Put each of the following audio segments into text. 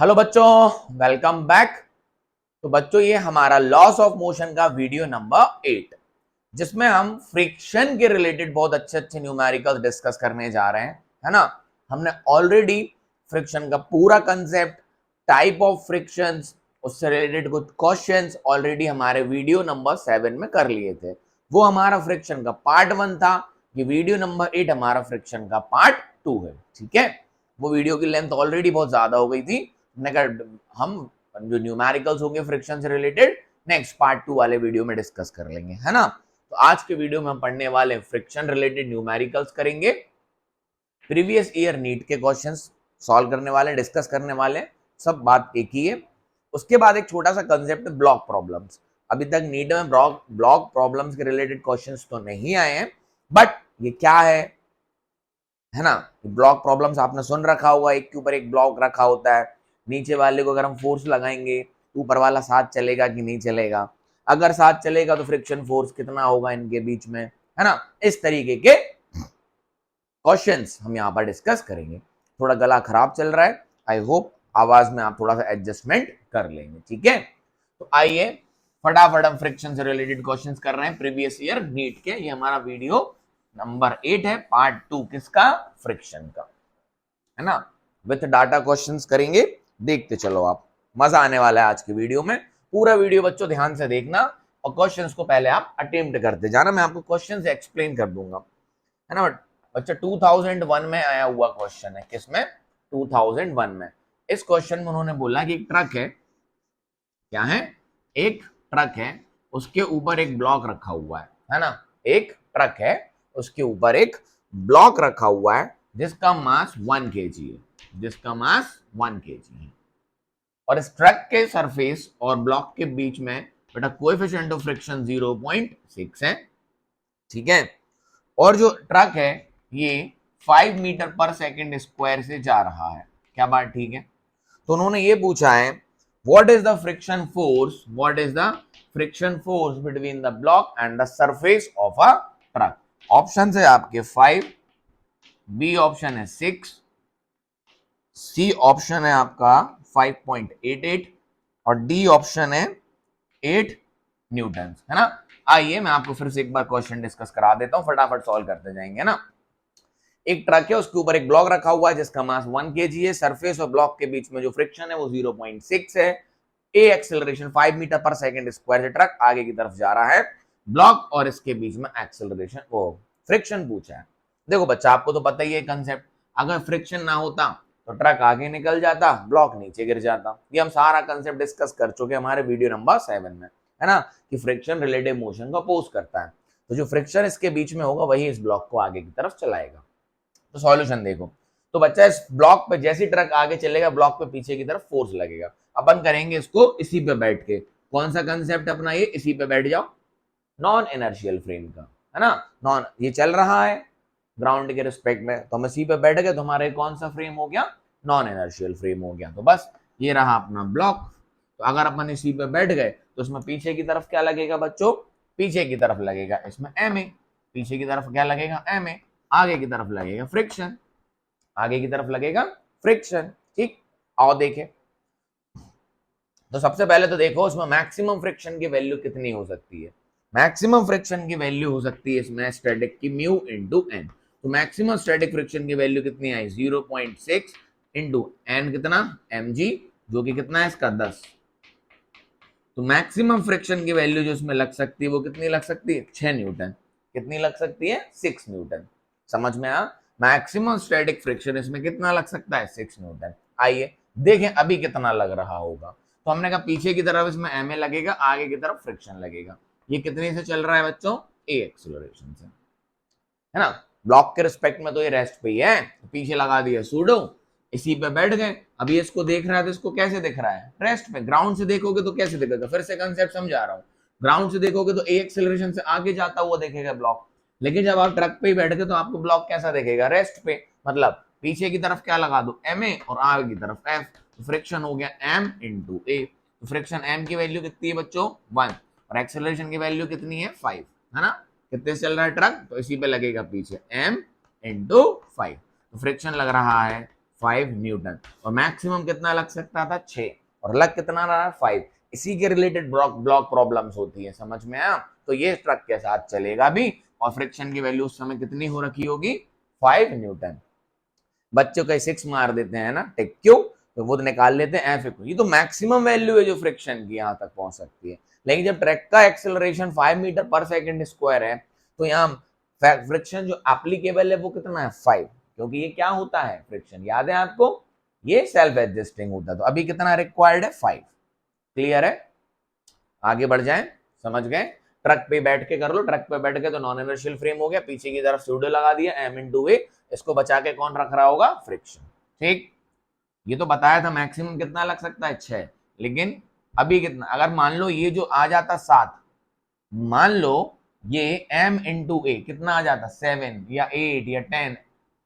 Hello बच्चों, welcome back. तो बच्चों ये हमारा लॉस ऑफ मोशन का वीडियो नंबर 8, जिसमें हम फ्रिक्शन के रिलेटेड बहुत अच्छे अच्छे न्यूमेरिकल्स डिस्कस करने जा रहे हैं, है ना। हमने ऑलरेडी फ्रिक्शन का पूरा कंसेप्ट, टाइप ऑफ फ्रिक्शंस, उससे रिलेटेड कुछ क्वेश्चंस ऑलरेडी हमारे वीडियो नंबर 7 में कर लिए थे। वो हमारा फ्रिक्शन का पार्ट 1 था। ये वीडियो नंबर 8 हमारा फ्रिक्शन का पार्ट 2 है। ठीक है, वो वीडियो की लेंथ ऑलरेडी बहुत ज्यादा हो गई थी। हम जो न्यूमेरिकल्स होंगे फ्रिक्शन से रिलेटेड नेक्स्ट पार्ट 2 वाले वीडियो में डिस्कस कर लेंगे, है ना। तो आज के वीडियो में हम पढ़ने वाले फ्रिक्शन रिलेटेड न्यूमेरिकल्स करेंगे, प्रीवियस ईयर नीट के क्वेश्चंस सॉल्व करने वाले, डिस्कस करने वाले, सब बात एक ही है। उसके बाद एक छोटा सा कंसेप्ट है ब्लॉक प्रॉब्लम्स। अभी तक नीट में ब्लॉक प्रॉब्लम्स के रिलेटेड क्वेश्चंस तो नहीं आए हैं, बट ये क्या है ना। ब्लॉक प्रॉब्लम्स आपने सुन रखा होगा, एक के ऊपर एक ब्लॉक रखा होता है, नीचे वाले को अगर हम फोर्स लगाएंगे ऊपर वाला साथ चलेगा कि नहीं चलेगा, अगर साथ चलेगा तो फ्रिक्शन फोर्स कितना होगा इनके बीच में, है ना। इस तरीके के क्वेश्चंस हम यहाँ पर डिस्कस करेंगे। थोड़ा गला खराब चल रहा है, आई होप आवाज में आप थोड़ा सा एडजस्टमेंट कर लेंगे, ठीक है। तो आइए फटाफट हम फ्रिक्शन से रिलेटेड क्वेश्चंस कर रहे हैं प्रीवियस ईयर नीट के। ये हमारा वीडियो नंबर 8 है, पार्ट 2 किसका, फ्रिक्शन का, है ना। विथ डाटा क्वेश्चंस करेंगे, देखते चलो आप, मजा आने वाला है आज की वीडियो में। पूरा वीडियो बच्चों ध्यान से देखना और क्वेश्चंस को पहले आप अटेम्प्ट करते जाना, मैं आपको क्वेश्चन एक्सप्लेन कर दूंगा, है ना। बच्चा 2001 में आया हुआ क्वेश्चन है, किसमें, 2001 में। इस क्वेश्चन में उन्होंने बोला कि एक ट्रक है, क्या है, एक ट्रक है, उसके ऊपर एक ब्लॉक रखा हुआ है ना। एक ट्रक है, उसके ऊपर एक ब्लॉक रखा हुआ है जिसका मास 1 kg है, जिसका मास 1 kg है। और इस ट्रक के सरफेस और ब्लॉक के बीच में बेटा कोएफिशिएंट ऑफ फ्रिक्शन 0.6 है, ठीक है। और जो ट्रक है ये 5 मीटर पर सेकंड स्क्वायर से जा रहा है, क्या बात ठीक है। तो उन्होंने ये पूछा है what is the friction force, what is the friction force between the block and the surface of a truck. Option है आपके 5, बी ऑप्शन है 6, सी ऑप्शन है आपका 5.88 और डी ऑप्शन है 8 न्यूटन, है ना। आइए मैं आपको फिर से एक बार क्वेश्चन डिस्कस करा देता हूं, फटाफट सॉल्व करते जाएंगे ना। एक ट्रक है, उसके ऊपर एक ब्लॉक रखा हुआ है जिसका मास 1 kg है, सरफेस और ब्लॉक के बीच में जो फ्रिक्शन है वो 0.6 है, ए एक्सेलरेशन 5 मीटर पर सेकंड स्क्वायर से ट्रक आगे की तरफ जा रहा है, ब्लॉक और इसके बीच में एक्सेलरेशन वो फ्रिक्शन पूछा है। देखो बच्चा आपको तो पता ही है कंसेप्ट, अगर फ्रिक्शन ना होता तो ट्रक आगे निकल जाता, ब्लॉक नीचे गिर जाता। ये हम सारा कंसेप्ट डिस्कस कर चुके हैं हमारे वीडियो नंबर 7 में, है ना, कि फ्रिक्शन रिलेटिव मोशन को अपोज करता है। तो जो फ्रिक्शन इसके बीच में होगा वही इस ब्लॉक को आगे की तरफ चलाएगा। तो सॉल्यूशन देखो, तो बच्चा इस ब्लॉक पे जैसी ट्रक आगे चलेगा ब्लॉक पे पीछे की तरफ फोर्स लगेगा। अपन करेंगे इसको इसी पे बैठ के, कौन सा कंसेप्ट अपना ये, इसी पे बैठ जाओ, नॉन इनर्शियल फ्रेम का, है ना। नॉन, ये चल रहा है ग्राउंड के रिस्पेक्ट में, तो हम इसी पे बैठ गए तो हमारे कौन सा फ्रेम हो गया, नॉन इनर्शियल फ्रेम हो गया। तो बस ये रहा अपना ब्लॉक। तो अगर अपन इसी पे बैठ गए तो इसमें पीछे की तरफ क्या लगेगा बच्चों, पीछे की तरफ लगेगा इसमें एम ए, पीछे की तरफ क्या लगेगा एम ए, आगे की तरफ लगेगा फ्रिक्शन, आगे की तरफ लगेगा फ्रिक्शन, ठीक। आओ देखें, तो सबसे पहले तो देखो उसमें मैक्सिमम फ्रिक्शन की वैल्यू कितनी हो सकती है। मैक्सिमम फ्रिक्शन की वैल्यू हो सकती है इसमें स्टैटिक की म्यू इनटू एन। तो मैक्सिमम स्टैटिक फ्रिक्शन की वैल्यू कितनी आई, 0.6 इनटू एन कितना, mg, जो कि कितना है इसका 10। तो मैक्सिमम फ्रिक्शन की वैल्यू जो इसमें लग सकती है वो कितनी लग सकती है, 6 न्यूटन। कितनी लग सकती है, 6 न्यूटन। समझ में आया, मैक्सिमम स्टैटिक फ्रिक्शन इसमें कितना लग सकता है, 6 न्यूटन। आइए देखें अभी कितना लग रहा होगा। तो हमने कहा पीछे की तरफ इसमें एम ए लगेगा, आगे की तरफ फ्रिक्शन लगेगा। ये कितने से चल रहा है बच्चों, ए एक्सेलरेशन से, है ना। ब्लॉक के रिस्पेक्ट में तो ये रेस्ट पे ही है, तो पीछे लगा दिया सूडो, इसी पे बैठ गए। अभी इसको देख रहा है तो इसको कैसे दिख रहा है, रेस्ट पे। ग्राउंड से देखोगे तो कैसे दिखेगा, फिर से कंसेप्ट समझा रहा हूँ। ग्राउंड से देखोगे तो ए एक्सेलरेशन से आगे जाता हुआ देखेगा ब्लॉक, लेकिन जब आप ट्रक पे ही बैठ गए तो आपको ब्लॉक कैसा देखेगा, रेस्ट पे। मतलब पीछे की तरफ क्या लगा दो, एम ए, और आगे की तरफ एफ। तो फ्रिक्शन हो गया एम इंटू ए। तो फ्रिक्शन एम की वैल्यू कितनी है बच्चों, 1, और एक्सेलरेशन की वैल्यू कितनी है, 5, है ना। कितने से चल रहा है ट्रक, तो इसी पे लगेगा पीछे m इंटू 5। तो फ्रिक्शन लग रहा है 5 न्यूटन, और मैक्सिमम कितना लग सकता था 6, और लग कितना रहा 5। इसी के रिलेटेड ब्लॉक प्रॉब्लम्स होती है, समझ में आया। तो ये ट्रक के साथ चलेगा भी, और फ्रिक्शन की वैल्यू उस समय कितनी हो रखी होगी 5 न्यूटन। बच्चों का 6 मार देते हैं ना, टिक, क्यों, तो वो तो निकाल लेते हैं एफ। ये तो मैक्सिमम वैल्यू है जो फ्रिक्शन की यहां तक पहुंच सकती है। लेकिन जब ट्रैक का एक्सेलरेशन 5 मीटर पर सेकंड स्क्वायर है, तो यहाँ फ्रिक्शन जो एप्लीकेबल है वो कितना है 5, क्योंकि ये क्या होता है फ्रिक्शन, याद है आपको, ये सेल्फ एडजस्टिंग होता है। तो अभी कितना रिक्वायर्ड है 5। क्लियर है, आगे बढ़ जाएं, समझ गए। ट्रक पे बैठ के कर लो, ट्रक पे बैठ के तो नॉन इनर्शियल फ्रेम हो गया, पीछे की तरफ सूडो लगा दिया m इंटू ए, इसको बचा के कौन रख रहा होगा फ्रिक्शन। ठीक, ये तो बताया था मैक्सिमम कितना लग सकता है 6, लेकिन अभी कितना, अगर मान लो ये जो आ जाता 7, मान लो ये m इंटू ए कितना आ जाता 7 या 8 या 10,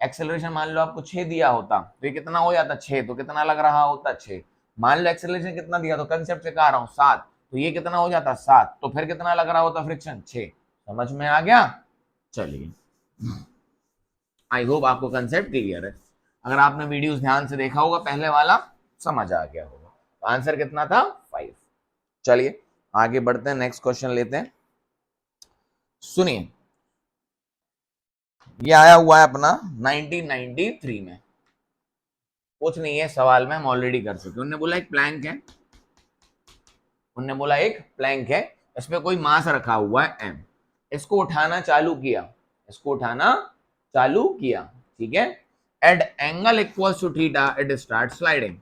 एक्सेलरेशन मान लो आपको 6 दिया होता, तो ये कितना हो जाता 6, तो कितना लग रहा होता 6। मान लो एक्सेलरेशन कितना दिया, तो कंसेप्ट से कह रहा हूं 7, तो ये कितना हो जाता 7, तो फिर कितना लग रहा होता फ्रिक्शन 6। समझ में आ गया। चलिए, आई होप आपको कंसेप्ट क्लियर है। अगर आपने वीडियोस ध्यान से देखा होगा पहले वाला, समझ आ गया होगा। तो आंसर कितना था 5। चलिए आगे बढ़ते हैं, नेक्स्ट क्वेश्चन लेते हैं। सुनिए, ये आया हुआ है अपना 1993 में, कुछ नहीं है सवाल में हम ऑलरेडी कर चुके। उन्होंने बोला एक प्लैंक है, उन्होंने बोला एक प्लैंक है, इसमें कोई मास रखा हुआ है m, इसको उठाना चालू किया, इसको उठाना चालू किया, ठीक है। At angle equals to theta it start sliding,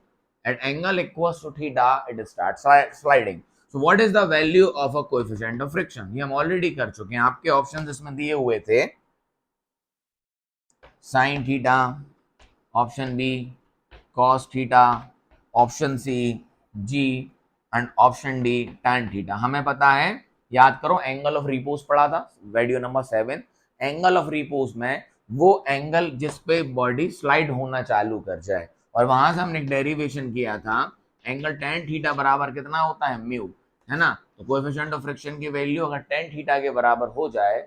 at angle equals to theta it start sliding. So what is the value of a coefficient of friction, ये हम ऑलरेडी कर चुके हैं। आपके ऑप्शंस इसमें दिए हुए थे sine theta, option B cos theta, option C g, and option D tan theta. हमें पता है, याद करो, एंगल ऑफ रिपोज पढ़ा था video number 7। Angle of repose में वो एंगल जिस पे बॉडी स्लाइड होना चालू कर जाए, और वहां से हमने एक डेरिवेशन किया था, एंगल tan थीटा बराबर कितना होता है म्यू, है ना। तो कोएफिशिएंट ऑफ फ्रिक्शन की वैल्यू अगर tan थीटा के बराबर हो जाए,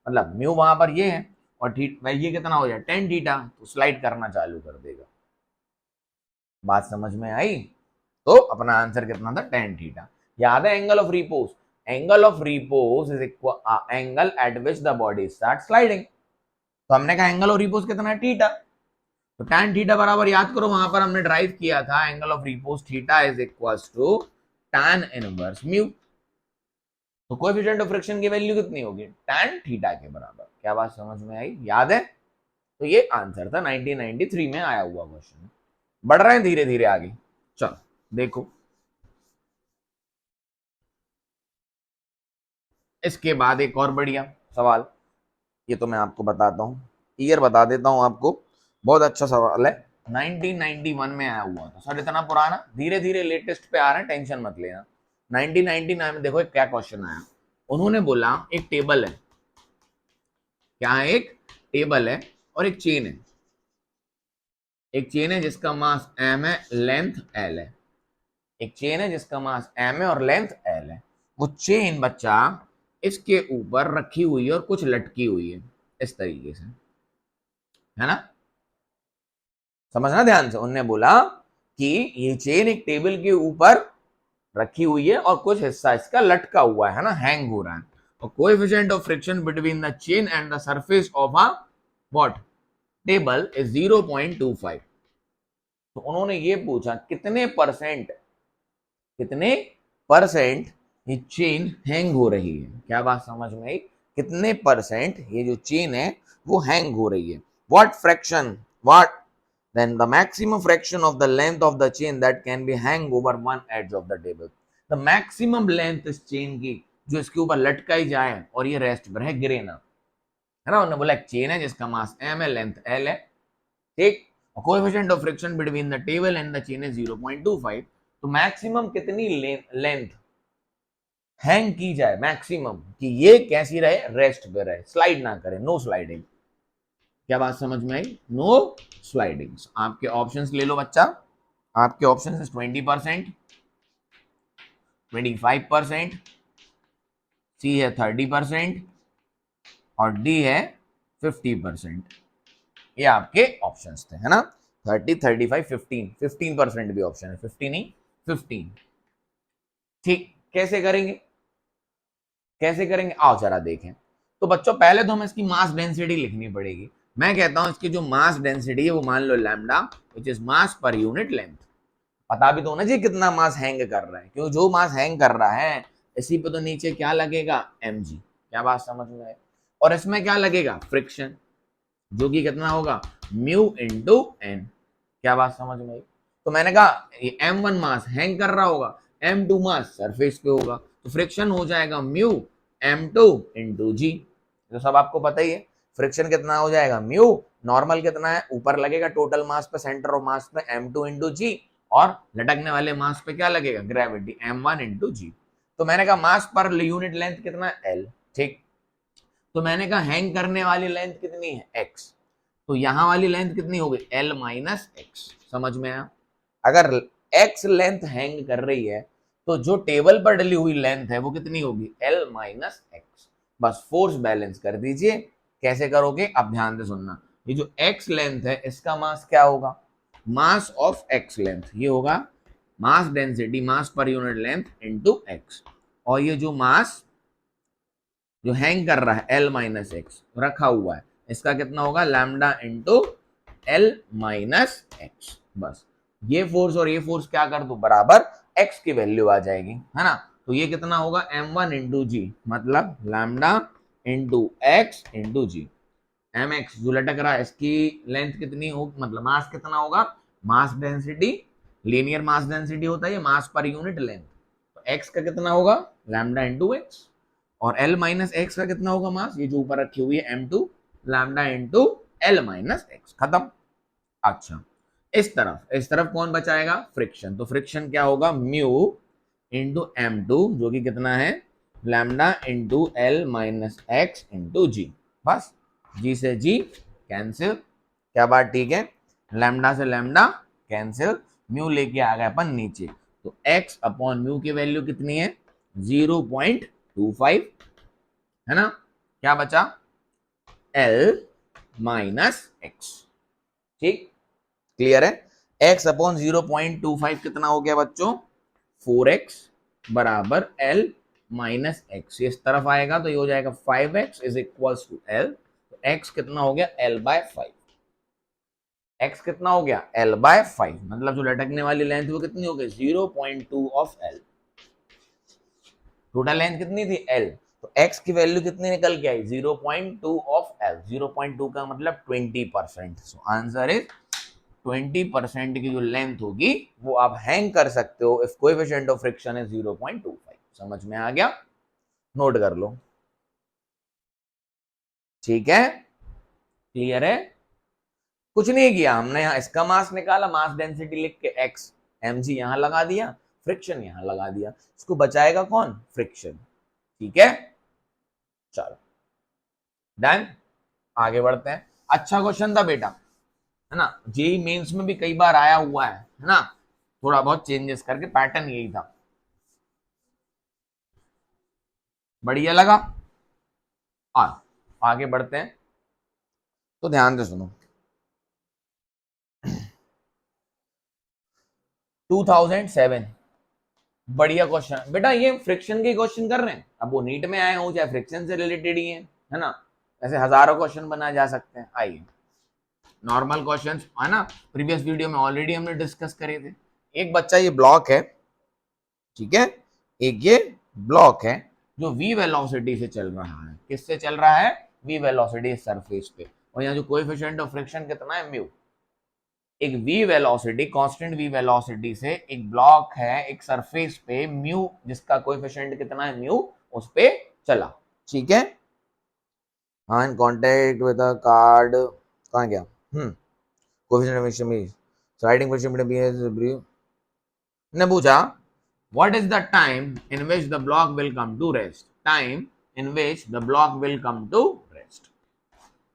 मतलब म्यू वहां पर ये है, और ये कितना हो जाए tan थीटा, तो स्लाइड करना चालू कर देगा। बात समझ में आई। तो अपना आंसर कितना था tan थीटा। याद है angle of repose, angle of repose is equal angle at which the body start sliding. तो हमने कहा एंगल ऑफ रिपोज कितना है थीटा, तो tan थीटा बराबर, याद करो वहां पर हमने ड्राइव किया था angle of repose theta is equals to tan inverse mu. तो कोएफिशिएंट ऑफ फ्रिक्शन की वैल्यू कितनी होगी tan थीटा के बराबर। क्या बात समझ में आई, याद है। तो ये आंसर था 1993 में आया हुआ क्वेश्चन। बढ़ रहे हैं धीरे धीरे आगे, चलो देखो। इसके बाद एक और बढ़िया सवाल, ये तो मैं आपको बताता हूँ, ईयर बता देता हूँ आपको, बहुत अच्छा सवाल है, 1991 में आया हुआ था। सर इतना पुराना, धीरे धीरे लेटेस्ट पे आ रहा है, टेंशन मत लेना। 1999 में देखो एक क्या क्वेश्चन आया, उन्होंने बोला एक टेबल है, क्या है, एक टेबल है और एक चेन है, एक चेन है जिसका मास m है, लेंथ l है, एक चेन है जिसका मास m है और लेंथ l है। वो चेन बच्चा इसके ऊपर रखी हुई है और कुछ लटकी हुई है इस तरीके से, है ना। समझना ध्यान से, उन्होंने बोला कि ये चेन एक टेबल के ऊपर रखी हुई है और कुछ हिस्सा इसका लटका हुआ है ना, हैंग हो रहा है। और coefficient of friction between the chain and the surface of a what table is 0.25। तो उन्होंने ये पूछा कितने परसेंट ये चेन हैंग हो रही है। क्या बात समझ में आई, कितने परसेंट ये जो चेन है वो हैंग हो रही है। What fraction, what then the maximum fraction of the length of the chain that can be hang over one edge of the table। the maximum length इस चेन की जो इसके ऊपर लटकाई जाए और ये रेस्ट पर है, गिरे ना, है ना। उन्होंने बोला एक चेन है जिसका मास m है, लेंथ l है, ठीक। Coefficient of friction between the table and the chain is 0.25। तो मैक्सिमम कितनी लेंथ हैंग की जाए, मैक्सिमम कि ये कैसी रहे, रेस्ट पे रहे, स्लाइड ना करे, नो स्लाइडिंग। क्या बात समझ में आई, नो स्लाइडिंग। आपके ऑप्शंस ले लो बच्चा, आपके ऑप्शंस 20%, 25%, सी है 30% और डी है 50%। ये आपके ऑप्शंस थे, है ना। 30, 35, 15% भी ऑप्शन है, 50 नहीं 15। ठीक, कैसे करेंगे, कैसे करेंगे, आओ जरा देखें। तो बच्चों पहले तो हमें इसकी मास डेंसिटी लिखनी पड़ेगी। मैं कहता हूं इसकी जो मास डेंसिटी है वो मान लो lambda, which is mass per unit length. पता भी तो होना चाहिए कितना मास हैंग कर रहा है, क्यों जो मास हैंग कर रहा है इसी पे तो नीचे क्या लगेगा, mg। क्या बात समझ में आए? और इसमें क्या लगेगा, फ्रिक्शन, जो कि कितना होगा, म्यू इंटू एन। क्या बात समझ में आई? तो मैंने कहा ये m1 मास हैंग कर रहा होगा, m2 मास सरफेस पे होगा, तो फ्रिक्शन हो जाएगा म्यू m2 इंटू जी। तो सब आपको पता ही है, फ्रिक्शन कितना हो जाएगा, म्यू नॉर्मल कितना है ऊपर लगेगा टोटल मास पे, सेंटर ऑफ मास पे m2 इंटू जी, और लटकने वाले मास पे क्या लगेगा, ग्रेविटी m1 इंटू जी। तो मैंने कहा मास पर यूनिट लेंथ कितना है, l। ठीक, तो मैंने कहा हैंग करने वाली लेंथ कितनी है, x। तो यहां वाली लेंथ कितनी होगी, l माइनस एक्स। समझ में आया? अगर x लेंथ हैंग कर रही है तो जो टेबल पर डली हुई लेंथ है वो कितनी होगी, l माइनस एक्स। बस फोर्स बैलेंस कर दीजिए। कैसे करोगे, अब ध्यान से सुनना। ये जो x लेंथ है इसका मास क्या होगा, मास ऑफ x लेंथ, ये होगा मास डेंसिटी, मास per unit length into x। और ये जो मास जो हैंग कर रहा है l माइनस एक्स रखा हुआ है, इसका कितना होगा, lambda into l minus x. बस ये फोर्स और ये फोर्स क्या कर दो, बराबर x की वैल्यू आ जाएगी, है ना। तो ये कितना होगा, m1 इंटू जी, मतलब लैम्डा इंटू एक्स इंटू जी। mx जो लटक रहा है इसकी लेंथ कितनी होगी, मतलब मास कितना होगा, mass density, linear mass density होता है ये, मास पर यूनिट लेंथ। तो x का कितना होगा, लैम्डा इंटू एक्स। और l माइनस एक्स का कितना होगा मास, ये जो ऊपर रखी हुई है m2, lambda into l minus x, खत्म। अच्छा, इस तरफ कौन बचाएगा, फ्रिक्शन। तो फ्रिक्शन क्या होगा, म्यू इंटू m2, जो कि कितना है, lambda into l minus x into g. बस जी से जी कैंसिल। क्या बात ठीक है, लैम्डा से लैम्डा कैंसिल, म्यू लेके आ गए अपन नीचे। तो x अपॉन म्यू की वैल्यू कितनी है, 0.25, है ना। क्या बचा, l माइनस एक्स। ठीक, क्लियर है। x अपॉन 0.25 कितना हो गया बच्चों, 4x बराबर l माइनस एक्स। इस तरफ आएगा तो ये हो जाएगा 5x is equals to l। तो x कितना हो गया, l बाय 5। x कितना हो गया, l बाय 5, मतलब जो लटकने वाली लेंथ वो कितनी हो गई, 0.2 ऑफ l। टोटल लेंथ कितनी थी, l। तो x की वैल्यू कितनी निकल के आई, 0.2 ऑफ l। 0.2 का मतलब 20%। सो आंसर इज 20% की जो लेंथ होगी वो आप हैंग कर सकते हो इफ कोएफिशिएंट ऑफ फ्रिक्शन है 0.25। समझ में आ गया, नोट कर लो। ठीक है, क्लियर है। कुछ नहीं किया हमने, यहां इसका मास निकाला, मास डेंसिटी लिख के x mg यहां लगा दिया, फ्रिक्शन यहां लगा दिया। इसको बचाएगा कौन, फ्रिक्शन। ठीक है, चलो डन, आगे बढ़ते हैं। अच्छा क्वेश्चन था बेटा, है ना। जेई मेंस में भी कई बार आया हुआ है ना, थोड़ा बहुत चेंजेस करके, पैटर्न यही था। बढ़िया लगा, आगे बढ़ते हैं। तो ध्यान से सुनो, 2007, बढ़िया क्वेश्चन बेटा। ये फ्रिक्शन के क्वेश्चन कर रहे हैं, अब वो नीट में आए हो चाहे फ्रिक्शन से रिलेटेड ही है ना। ऐसे हजारों क्वेश्चन बनाए जा सकते हैं। आइए, नॉर्मल क्वेश्चंस है ना, प्रीवियस वीडियो में ऑलरेडी हमने डिस्कस करे थे। एक बच्चा, ये ब्लॉक है, ठीक है, एक ये ब्लॉक है जो v वेलोसिटी से चल रहा है। किससे चल रहा है, v वेलोसिटी सरफेस पे। और यहाँ जो कोएफिशिएंट ऑफ फ्रिक्शन कितना है, म्यू। एक v velocity, constant v velocity से एक ब्लॉक है एक सरफेस पे, म्यू जिसका कोएफिशिएंट कितना है, म्यू, उस पे चला। ठीक है, हाँ, in contact with a card, कहाँ गया, कोएफिशिएंट ऑफ फ्रिक्शन में स्लाइडिंग फ्रिक्शन में ने पूछा what is the time in which the block will come to rest, time in which the block will come to rest।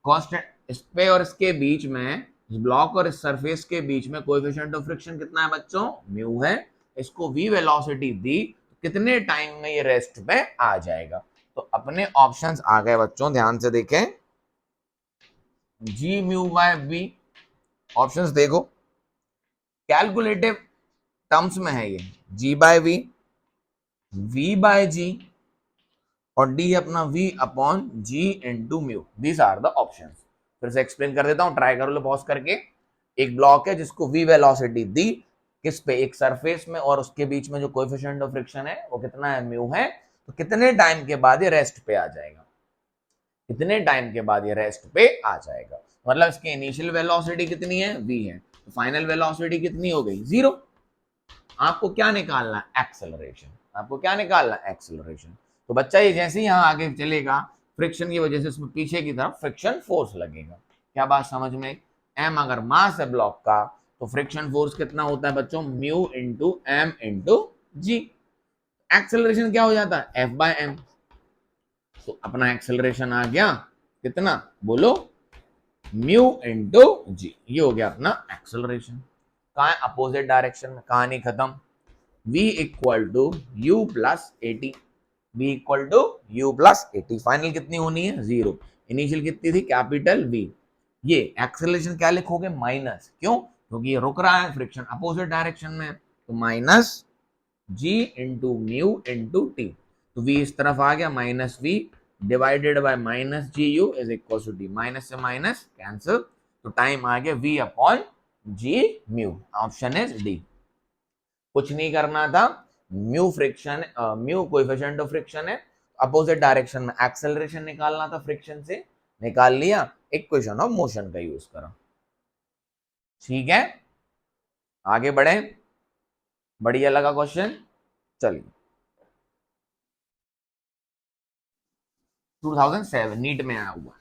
Constant, इस पे और इसके बीच में, इस ब्लॉक और इस सरफेस के बीच में कोएफिशिएंट ऑफ फ्रिक्शन कितना है बच्चों, म्यू है। इसको v वेलोसिटी दी, कितने टाइम में ये रेस्ट पे आ जाएगा। तो अपने ऑप्शंस आ गए बच्चों, ध्यान से देखें, g mu by v। Options देखो, कैलकुलेटिव टर्म्स में है ये, g by v, v by g और डी अपना v upon g into mu. These are the option. फिर से एक्सप्लेन कर देता हूं, ट्राई कर लो पॉज करके। एक ब्लॉक है जिसको v वेलोसिटी दी, किस पे, एक सरफेस में, और उसके बीच में जो कोएफिशिएंट ऑफ फ्रिक्शन है वो कितना है, म्यू है। तो कितने टाइम के बाद ये रेस्ट पे आ जाएगा, कितने टाइम के बाद ये रेस्ट पे आ जाएगा, मतलब इसकी इनिशियल वेलोसिटी कितनी है, v है, तो फाइनल वेलोसिटी कितनी हो गई, 0। आपको क्या निकालना है, एक्सेलरेशन। आपको क्या निकालना है, एक्सेलरेशन। तो बच्चा ये जैसे ही यहाँ आगे चलेगा, फ्रिक्शन की वजह से उसमें पीछे की तरफ फ्रिक्शन फोर्स लगेगा। क्या बात समझ में, m अगर मास है ब्लॉक का तो फ्रिक्शन फोर्स कितना होता है बच्चों, म्यू इंटू एम इंटू जी। एक्सेलरेशन क्या हो जाता है, f बाय एम। तो अपना एक्सेलरेशन आ गया कितना, बोलो, म्यू इंटू जी। ये हो गया अपना एक्सेलरेशन। कहाँ है, अपोजिट डायरेक्शन में। कहानी खत्म। v equal to u plus a t, v equal to u plus a t. Final कितनी होनी है, 0। इनिशियल कितनी थी, कैपिटल V। ये एक्सेलरेशन क्या लिखोगे, माइनस, क्यों, क्योंकि ये रुक रहा है, फ्रिक्शन अपोजिट डायरेक्शन में, तो minus g into mu into t. तो v इस तरफ आ गया, minus v divided by minus g u is equal to t. Minus से माइनस कैंसिल, तो टाइम आ गया v upon g mu. Option is D. कुछ नहीं करना था, mu friction, mu coefficient of friction है, अपोजिट डायरेक्शन में एक्सेलरेशन निकालना था, फ्रिक्शन से निकाल लिया, इक्वेशन ऑफ मोशन का यूज करा। ठीक है, आगे बढ़े, बढ़िया लगा क्वेश्चन। चलिए 2007 नीट में आया हुआ,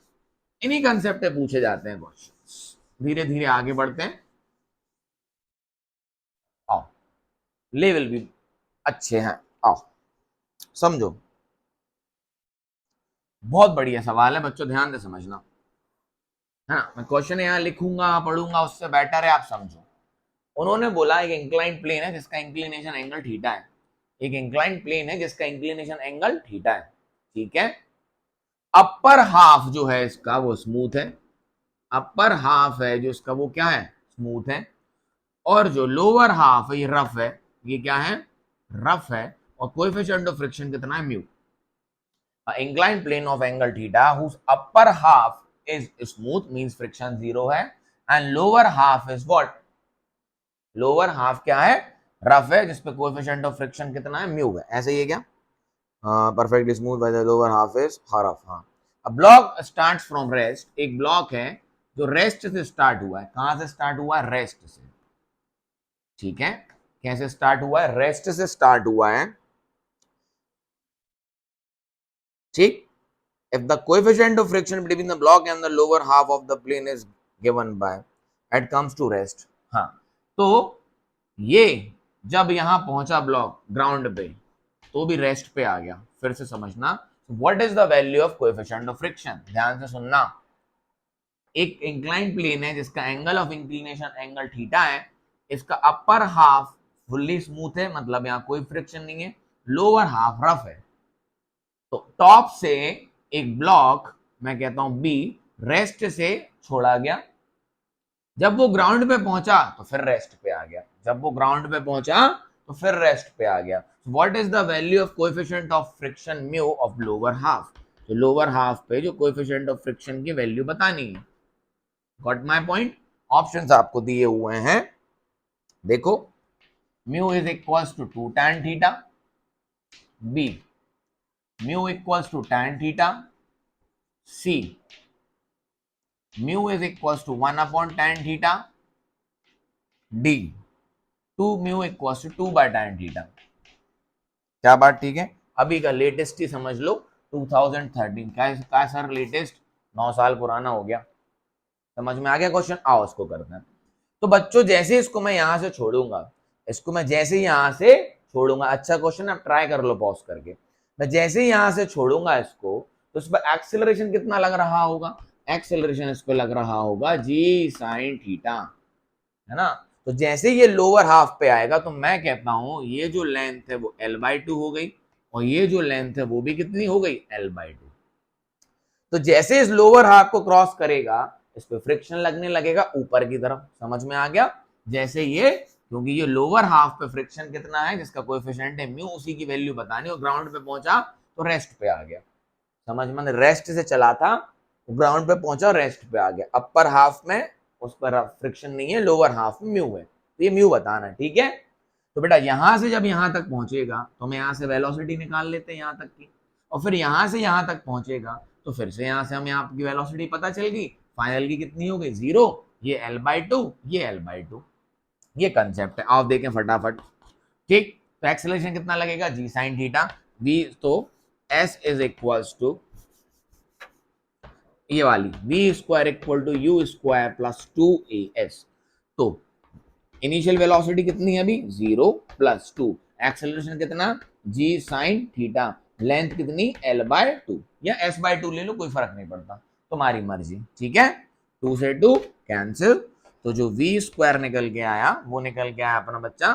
इन्हीं कंसेप्ट पे पूछे जाते हैं क्वेश्चन। धीरे धीरे आगे बढ़ते हैं। आओ, लेवल भी अच्छे हैं, आओ समझो। बहुत बढ़िया सवाल है बच्चों, ध्यान से समझना है ना। मैं क्वेश्चन यहाँ लिखूंगा पढ़ूंगा, उससे बेटर है आप समझो। उन्होंने बोला एक इंक्लाइन प्लेन है जिसका इंक्लिनेशन एंगल थीटा है। एक इंक्लाइन प्लेन है जिसका इंक्लिनेशन एंगल थीटा है, ठीक है। अपर हाफ जो है इसका वो स्मूथ है, अपर हाफ है जो इसका वो क्या है, स्मूथ है, और जो लोअर हाफ है ये रफ है। ये क्या है, रफ है, और कोएफिशिएंट ऑफ फ्रिक्शन कितना है, mu. Incline plane of angle theta whose upper half is smooth means friction 0 है, and lower half is what, lower half क्या है, रफ है, जिसपे कोएफिशिएंट ऑफ फ्रिक्शन कितना है, म्यू है। ऐसे ही है क्या, perfectly smooth by the lower half is rough. हाँ, a block starts from rest, एक ब्लॉक है जो रेस्ट से स्टार्ट हुआ है। कहां से स्टार्ट हुआ है, रेस्ट से, ठीक है। कैसे स्टार्ट हुआ है, रेस्ट से स्टार्ट हुआ है, ठीक। If the coefficient of friction between the block and the lower half of the plane is given by, it comes to rest। हाँ, तो ये जब यहां पहुंचा ब्लॉक ग्राउंड पे तो भी रेस्ट पे आ गया। फिर से समझना, what is the value of coefficient of friction, ध्यान से सुनना। एक इंक्लाइन प्लेन है जिसका angle of inclination angle theta है, इसका अपर हाफ फुल्ली स्मूथ है, मतलब यहां कोई फ्रिक्शन नहीं है, लोअर हाफ रफ है। तो टॉप से एक ब्लॉक, मैं कहता हूं बी, रेस्ट से छोड़ा गया, जब वो ग्राउंड पे पहुंचा तो फिर रेस्ट पे आ गया, जब वो ग्राउंड पे पहुंचा तो फिर रेस्ट पे आ गया। What is the value of coefficient of friction mu of lower half, तो लोअर हाफ पे जो कोएफिशिएंट ऑफ फ्रिक्शन की वैल्यू बतानी है। Got my point. ऑप्शंस आपको दिए हुए हैं, देखो, mu is equals to 2 tan theta, B mu equals to tan theta, C mu is equals to 1 upon tan theta, D 2 mu equals to 2 by tan theta. क्या बात ठीक है, अभी का लेटेस्ट ही समझ लो, 2013 का सर लेटेस्ट, 9 साल पुराना हो गया। समझ में आ गया क्वेश्चन, आओ इसको करते हैं। तो बच्चों जैसे इसको मैं यहां से छोड़ूंगा, इसको मैं जैसे यहां से छोड़ूंगा, अच्छा क्वेश्चन, आप ट्राई कर लो पॉज करके। मैं जैसे ही यहां से छोड़ूंगा इसको, तो इस पर एक्सेलरेशन कितना लग रहा होगा, एक्सेलरेशन इस पे लग रहा होगा जी साइन थीटा, है ना। तो जैसे ये लोअर हाफ पे आएगा तो मैं कहता हूं ये जो लेंथ है वो l/2 हो गई, और ये जो लेंथ है वो भी कितनी हो गई, l/2। तो जैसे इस लोअर हाफ को क्रॉस करेगा, इस पे फ्रिक्शन लगने लगेगा ऊपर की तरफ। समझ में आ गया, जैसे ये क्योंकि ये लोअर हाफ पे फ्रिक्शन कितना है जिसका कोएफिशिएंट है म्यू, उसी की वैल्यू बतानी, और ग्राउंड पे पहुंचा तो रेस्ट पे आ गया। समझ में, रेस्ट से चला था, ग्राउंड पे पहुंचा, रेस्ट पे आ गया। अपर हाफ में उस पर फ्रिक्शन नहीं है, लोअर हाफ में म्यू है, तो ये म्यू बताना है, ठीक है। तो बेटा यहां से जब यहां तक पहुंचेगा तो हम यहां से वेलोसिटी निकाल लेते हैं यहां तक की, और फिर यहां से यहां तक पहुंचेगा तो फिर से यहां से हमें आपकी वेलोसिटी पता चल गई, फाइनल की कितनी हो गई 0, ये L/2, ये L/2। ये कंसेप्ट है, आप देखें फटाफट, ठीक। तो एक्सेलरेशन कितना लगेगा, जी साइन थीटा, वी तो S इज इक्वल्स टू ये वाली v square equal to u square plus 2as। तो इनिशियल वेलोसिटी कितनी है अभी 0 प्लस 2, एक्सेलरेशन कितना g साइन थीटा, लेंथ कितनी L/2 या S/2 ले लो, कोई फर्क नहीं पड़ता, तुम्हारी मर्जी, ठीक है। 2 से 2 कैंसिल, तो जो v स्क्वायर निकल के आया वो निकल के आया अपना बच्चा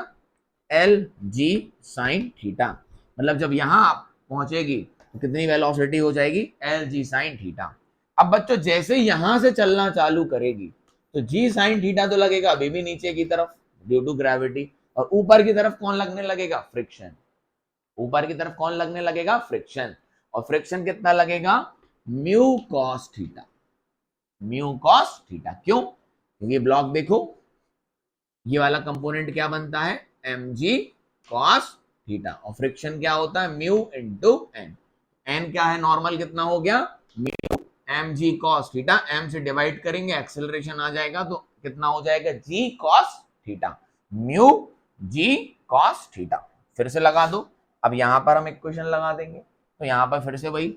Lg साइन थीटा। मतलब जब यहां पहुंचेगी तो कितनी वेलोसिटी हो जाएगी Lg साइन थीटा। अब बच्चों जैसे यहां से चलना चालू करेगी तो जी साइन थीटा तो लगेगा अभी भी नीचे की तरफ ड्यू टू ग्रेविटी, और ऊपर की तरफ कौन लगने लगेगा, फ्रिक्शन। ऊपर की तरफ कौन लगने लगेगा, फ्रिक्शन, और फ्रिक्शन कितना लगेगा mu cos theta, mu cos theta. क्यों, क्योंकि ब्लॉक देखो ये वाला कंपोनेंट क्या बनता है mg cos थीटा, और फ्रिक्शन क्या होता है म्यू इंटू एन, एन क्या है नॉर्मल कितना हो गया mu mg cos theta, m से डिवाइड करेंगे एक्सेलरेशन आ जाएगा तो कितना हो जाएगा g cos theta, mu g cos theta. फिर से लगा दो, अब यहां पर हम इक्वेशन लगा देंगे, तो यहां पर फिर से वही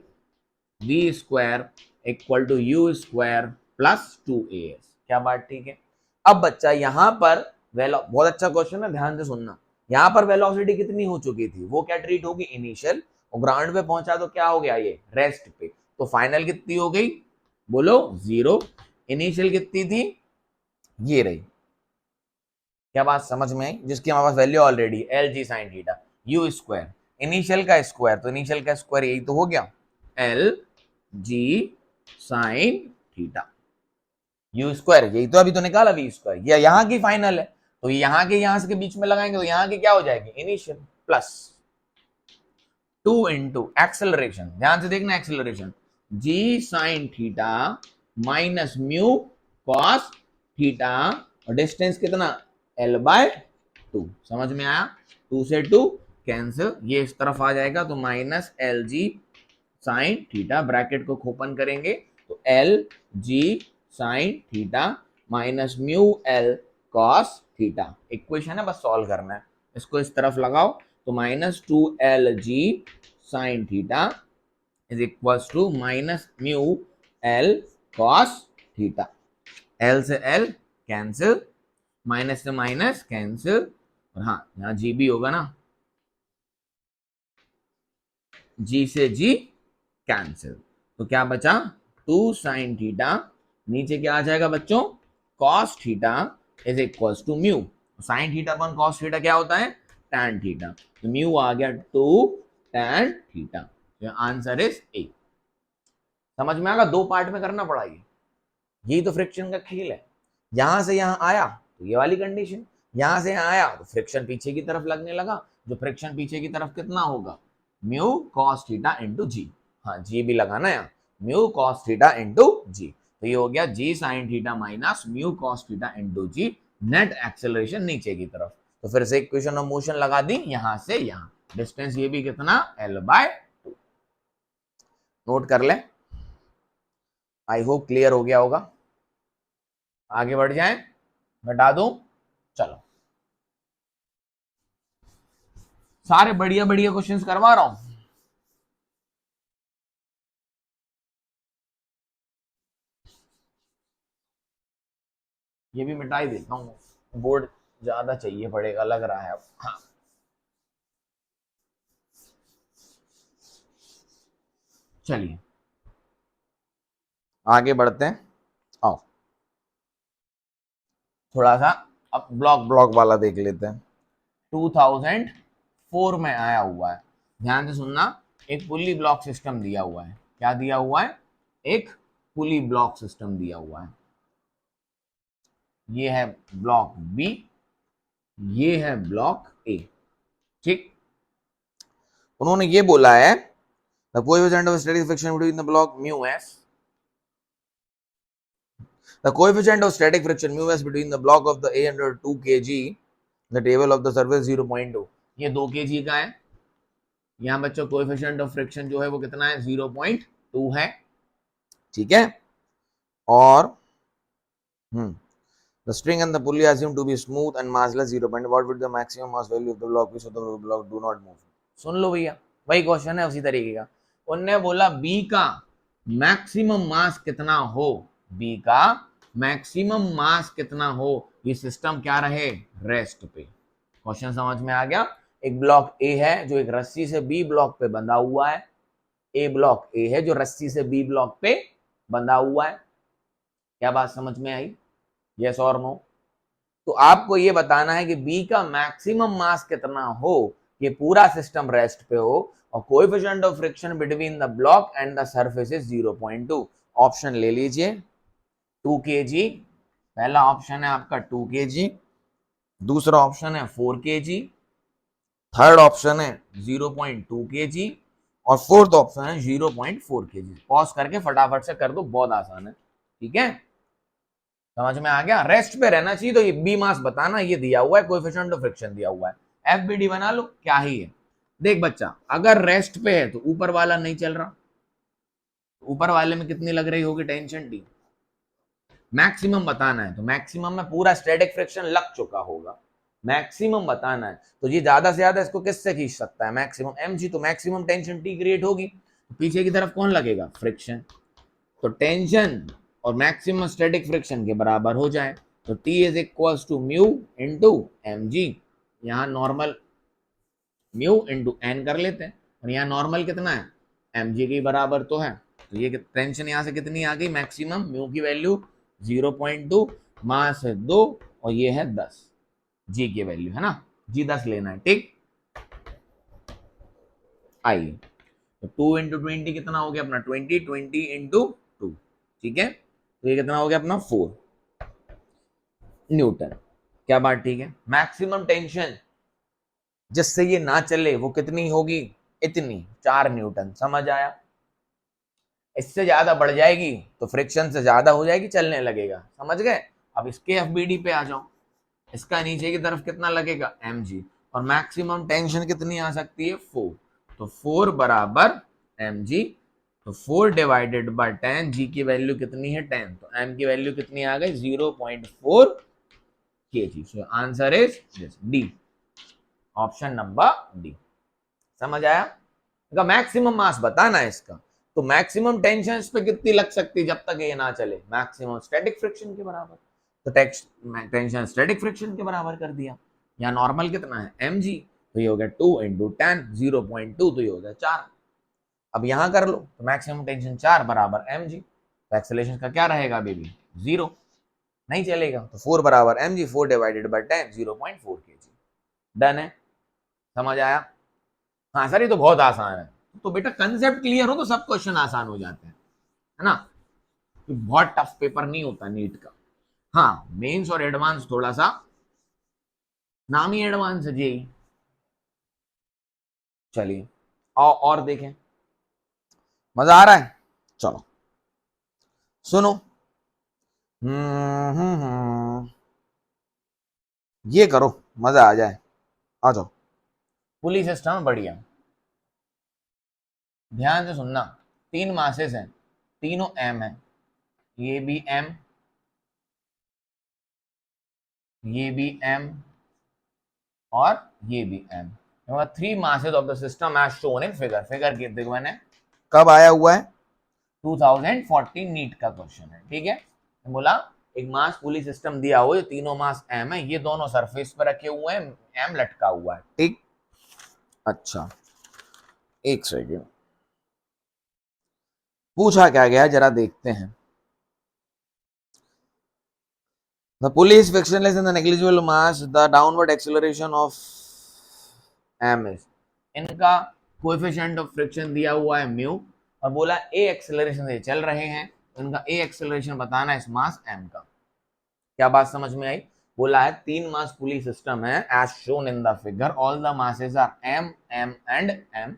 v square equal to u square plus 2as, क्या बात ठीक है। अब बच्चा यहां पर बहुत अच्छा क्वेश्चन है, ध्यान से सुनना, यहां पर वेलोसिटी कितनी हो चुकी थी, वो क्या ट्रीट होगी इनिशियल, और ग्राउंड पे पहुंचा तो क्या हो गया ये रेस्ट पे, तो फाइनल कितनी हो गई बोलो 0, इनिशियल कितनी थी ये रही, क्या बात समझ में आई, जिसकी हमारे पास value already Lg sine theta, u square initial का स्क्वायर, तो इनिशियल का स्क्वायर यही तो हो गया Lg sine theta, u square यही तो अभी तो निकाला वी स्क्वायर, ये यहाँ की फाइनल है, तो यहाँ के यहाँ से बीच में लगाएंगे तो यहाँ की क्या हो जाएगी इनिशियल प्लस 2 इंटू एक्सेलरेशन, ध्यान से देखना acceleration g sine theta minus mu cos theta, और डिस्टेंस कितना L/2, समझ में आया, 2 से 2 कैंसिल, ये इस तरफ आ जाएगा तो minus Lg sine theta, bracket को ओपन करेंगे तो Lg sine theta minus mu L cos theta, equation है बस सॉल्व करना है, इसको इस तरफ लगाओ तो minus 2Lg sine theta is equal to minus mu L cos theta, L से L कैंसिल, माइनस से माइनस कैंसिल, और हाँ यहाँ G भी होगा ना, G से G कैंसिल, तो क्या बचा 2 साइन थीटा, नीचे क्या आ जाएगा बच्चों cos theta is equal to mu, sine theta upon cos theta क्या होता है टैन थीटा, तो म्यू आ गया 2 टैन थीटा, तो आंसर इज ए। समझ में आएगा, दो पार्ट में करना पड़ा ये, यही तो फ्रिक्शन का खेल है, यहां से यहां आया तो ये वाली कंडीशन, यहां से यहां आया तो फ्रिक्शन पीछे की तरफ लगने लगा, जो फ्रिक्शन पीछे की तरफ कितना होगा mu cos theta into g, हाँ जी भी लगाना है mu cos theta into g, तो ये हो गया g sine theta minus mu cos theta into g, net acceleration नीचे की तरफ। तो फिर से इक्वेशन ऑफ मोशन लगा दी यहां से यहां, डिस्टेंस ये भी कितना L/2, नोट कर ले, आई होप क्लियर हो गया होगा। आगे बढ़ जाएं, बता दूं, चलो सारे बढ़िया बढ़िया क्वेश्चंस करवा रहा हूं, ये भी मिटाई देता हूं, बोर्ड ज्यादा चाहिए पड़ेगा लग रहा है अब, हाँ चलिए आगे बढ़ते हैं, आओ थोड़ा सा अब ब्लॉक ब्लॉक वाला देख लेते हैं। 2004 में आया हुआ है, ध्यान से सुनना, एक पुली ब्लॉक सिस्टम दिया हुआ है, क्या दिया हुआ है एक पुली ब्लॉक सिस्टम दिया हुआ है, ये है ब्लॉक बी, ये है ब्लॉक ए। ठीक, उन्होंने ये बोला है the coefficient of static friction between the block mu S, the coefficient of static friction mu S between the block of the A under 2 kg the table of the surface 0.2। ये 2 kg का है। यहां बच्चों coefficient of friction जो है वो कितना है, 0.2 है। ठीक है, और the string and the pulley assumed to be smooth and massless 0. What would the maximum mass value of the block be so the block do not move? सुन लो भैया, वही क्वेश्चन है उसी तरीके का। उनने बोला बी का मैक्सिमम मास कितना हो, बी का मैक्सिमम मास कितना हो, ये सिस्टम क्या रहे, रेस्ट पे। क्वेश्चन समझ में आ गया। एक ब्लॉक ए है जो एक रस्सी से बी ब्लॉक पे बंधा हुआ है, ए ब्लॉक ए है जो रस्सी से बी ब्लॉक पे बंधा हुआ है। क्या बात समझ में आई, यस और नो? तो आपको ये बताना है कि बी का मैक्सिमम मास कितना हो, ये पूरा सिस्टम रेस्ट पे हो, और coefficient of friction between the block and the surface is 0.2। Option ले लीजिए, 2 kg, पहला ऑप्शन है आपका 2 kg, दूसरा ऑप्शन है 4 kg, थर्ड ऑप्शन है 0.2 kg, और फोर्थ ऑप्शन है 0.4 kg। पॉज करके फटाफट से कर दो, बहुत आसान है। ठीक है, समझ में आ गया। रेस्ट पे रहना चाहिए, तो ये बी मास बताना, ये दिया हुआ है, कोएफिशिएंट ऑफ फ्रिक्शन दिया हुआ है, एफबीडी बना लो, क्या ही है। देख बच्चा, अगर रेस्ट पे है तो ऊपर वाला नहीं चल रहा, ऊपर वाले में कितनी लग रही होगी टेंशन, डी। मैक्सिमम बताना है तो मैक्सिमम में पूरा स्टैटिक फ्रिक्शन लग चुका होगा, मैक्सिमम बताना है तो ये ज्यादा से ज्यादा इसको किससे खींच सकता है, मैक्सिमम mg, तो मैक्सिमम टेंशन टी क्रिएट होगी, तो पीछे की तरफ कौन लगेगा, फ्रिक्शन। तो टेंशन और मैक्सिमम स्टैटिक फ्रिक्शन के बराबर हो जाए तो T is equals to mu into mg। यहाँ नॉर्मल म्यू इंटू एन कर लेते हैं, और यहाँ नॉर्मल कितना है, mg के बराबर तो है। तो ये टेंशन यहाँ से कितनी आ गई, मैक्सिमम म्यू की वैल्यू 0.2, मास है 2, और ये है 10, जी की वैल्यू है ना, जी 10 लेना है। ठीक, आइए, तो 2 इंटू 20 कितना हो गया अपना 20, 20 इंटू 2, ठीक है, तो ये कितना हो गया अपना 4 न्यूटन। क्या बात ठीक है। मैक्सिमम टेंशन जिससे ये ना चले वो कितनी होगी, इतनी, 4 न्यूटन। समझ आया। इससे ज्यादा बढ़ जाएगी तो फ्रिक्शन से ज्यादा हो जाएगी, चलने लगेगा, समझ गए। अब इसके एफबीडी पे आ जाओ, इसका नीचे की तरफ कितना लगेगा, mg, और मैक्सिमम टेंशन कितनी आ सकती है, 4, तो 4 बराबर mg, तो 4 डिवाइडेड बाय 10, g की वैल्यू कितनी है 10, तो m की वैल्यू कितनी आ गई 0.4 kg। So answer is this, D, option number D. समझ आया। इसका मैक्सिमम मास बताना है इसका, तो मैक्सिमम टेंशन इस पे कितनी लग सकती है जब तक ये ना चले, मैक्सिमम स्टैटिक फ्रिक्शन के बराबर, तो टेंशन स्टैटिक फ्रिक्शन के बराबर कर दिया। यहाँ नॉर्मल कितना है mg, तो ये हो गया 2 इंटू 10, 0.2, तो ये हो गया 4। अब यहाँ कर लो, तो मैक्सिमम टेंशन 4 बराबर mg, तो एक्सेलरेशन का क्या रहेगा बेबी, 0, नहीं चलेगा, तो 4 बराबर mg, 4 divided by 10, 0.4 kg। Done है, समझ आया। हाँ सर ये तो बहुत आसान है, तो बेटा कंसेप्ट क्लियर हो तो सब क्वेश्चन आसान हो जाते हैं, है ना, तो बहुत टफ पेपर नहीं होता नीट का। हाँ मेंस और एडवांस थोड़ा सा, नाम ही एडवांस है जी। चलिए और देखें, मजा आ रहा है, चलो सुनो। ये करो, मजा आ जाए, आ जाओ। पुलिस सिस्टम बढ़िया, ध्यान से सुनना। 3 मासेस हैं, तीनों एम है, ये भी एम, ये भी एम, और ये भी M. 3 masses of the system as shown in figure। Figure की दिग्वन है, कब आया हुआ है, 2014 नीट का क्वेश्चन है। ठीक है, बोला एक मास पुली सिस्टम दिया हुआ है, तीनों मास एम है, ये दोनों सरफेस पर रखे हुए हैं, एम लटका हुआ है। ठीक, अच्छा एक सेकेंड, पूछा क्या गया जरा देखते हैं। The pulley is frictionless in the negligible mass, the downward acceleration of m is, इनका कोएफिशिएंट ऑफ फ्रिक्शन दिया हुआ है म्यू, और बोला ए एक्सेलरेशन से चल रहे हैं, तो इनका ए एक्सेलरेशन बताना है इस मास m का। क्या बात समझ में आई। बोला है 3 मास पुली सिस्टम है as shown in the figure, all the masses are m m and m,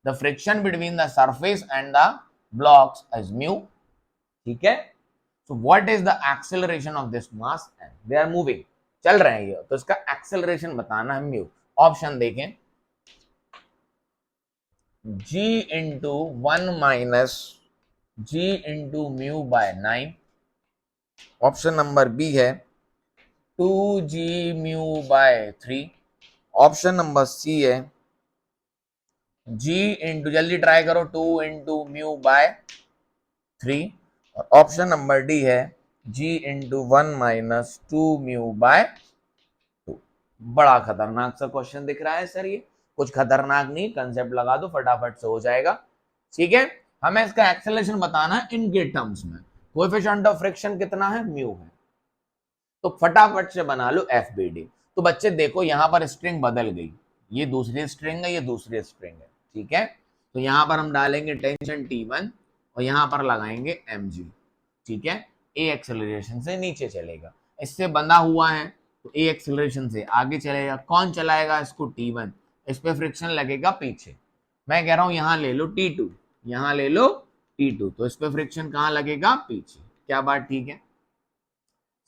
the friction between the surface and the blocks is mu, ठीक है। so what is the acceleration of this mass m, they are moving, चल रहे हैं ये, तो इसका acceleration बताना है म्यू। ऑप्शन देखें, g into 1 minus g into mu by 9, option number B है 2g mu by 3, option number C है g इंटू, जल्दी ट्राई करो, 2 इंटू म्यू बाय 3, और ऑप्शन नंबर डी है g into 1 minus 2 mu by 2। बड़ा खतरनाक सा क्वेश्चन दिख रहा है सर, ये कुछ खतरनाक नहीं, कंसेप्ट लगा दो फटाफट से हो जाएगा, ठीक है। हमें इसका एक्सेलरेशन बताना है इनके टर्म्स में, कोएफिशिएंट ऑफ फ्रिक्शन कितना है, म्यू है, तो फटाफट से बना लो एफबीडी। तो बच्चे देखो यहाँ पर स्ट्रिंग बदल गई, ये दूसरी स्ट्रिंग है, ये दूसरी स्ट्रिंग है, ठीक है। तो यहाँ पर हम डालेंगे टेंशन T1 और यहाँ पर लगाएंगे mg, ठीक है। ए एक्सेलरेशन से नीचे चलेगा, इससे बंधा हुआ है तो ए एक्सेलरेशन से आगे चलेगा, कौन चलाएगा इसको, T1, इस पे फ्रिक्शन लगेगा पीछे। मैं कह रहा हूं यहाँ ले लो T2, यहाँ ले लो T2, तो इस पे फ्रिक्शन कहाँ लगेगा, पीछे। क्या बात ठीक है।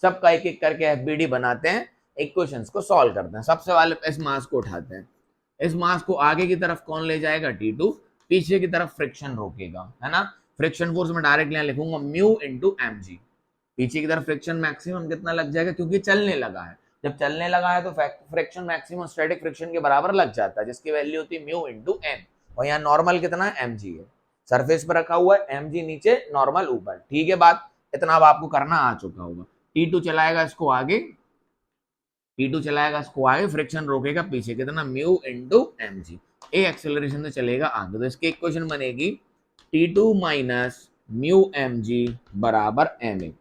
सबका एक एक करके एफबीडी बनाते हैं, इक्वेशंस को सॉल्व करते हैं। सबसे पहले इस मास को उठाते हैं, इस मास को आगे की तरफ कौन ले जाएगा, T2, पीछे की तरफ फ्रिक्शन रोकेगा, है ना। फ्रिक्शन फोर्स में डायरेक्ट यहाँ लिखूंगा म्यू इंटू mg, पीछे की तरफ फ्रिक्शन मैक्सिमम कितना लग जाएगा, क्योंकि चलने लगा है, जब चलने लगा है तो फ्रिक्शन मैक्सिमम स्टैटिक फ्रिक्शन के बराबर लग जाता है, जिसकी वैल्यू होती है म्यू इंटू m, और यहाँ नॉर्मल कितना है, mg है, सरफेस पर रखा हुआ है, mg नीचे नॉर्मल ऊपर, ठीक है। बात इतना अब आपको करना आ चुका होगा। T2 चलाएगा इसको आगे, T2 चलाएगा इसको आगे, फ्रिक्शन रोकेगा पीछे, कितना, म्यू इंटू mg, ए एक्सेलरेशन से चलेगा आगे, तो इसकी इक्वेशन बनेगी T2 माइनस म्यू mg बराबर ma,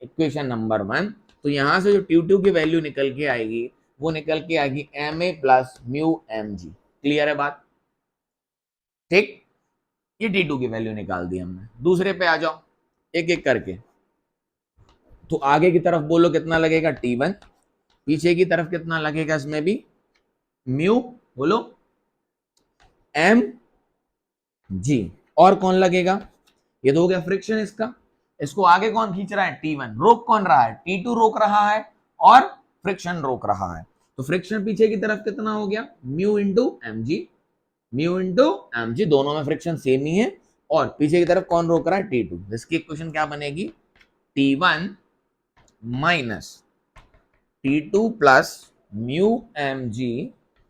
इक्वेशन नंबर 1। तो यहां से जो T2 की वैल्यू निकल के आएगी वो निकल के आएगी ma plus mu mg, clear है बात, ठीक। ये T2 की वैल्यू निकाल दी हमने। दूसरे पे आ जाओ एक एक करके, तो आगे की तरफ बोलो कितना लगेगा, T1, पीछे की तरफ कितना लगेगा, इसमें भी म्यू, बोलो mg, और कौन लगेगा, ये तो हो गया फ्रिक्शन इसका, इसको आगे कौन खींच रहा है, T1, रोक कौन रहा है, T2 रोक रहा है और फ्रिक्शन रोक रहा है, तो फ्रिक्शन पीछे की तरफ कितना हो गया, mu into mg, mu into mg, दोनों में फ्रिक्शन सेम ही है, और पीछे की तरफ कौन रोक रहा है, T2, इसकी इक्वेशन क्या बनेगी, T1 minus T2 plus mu mg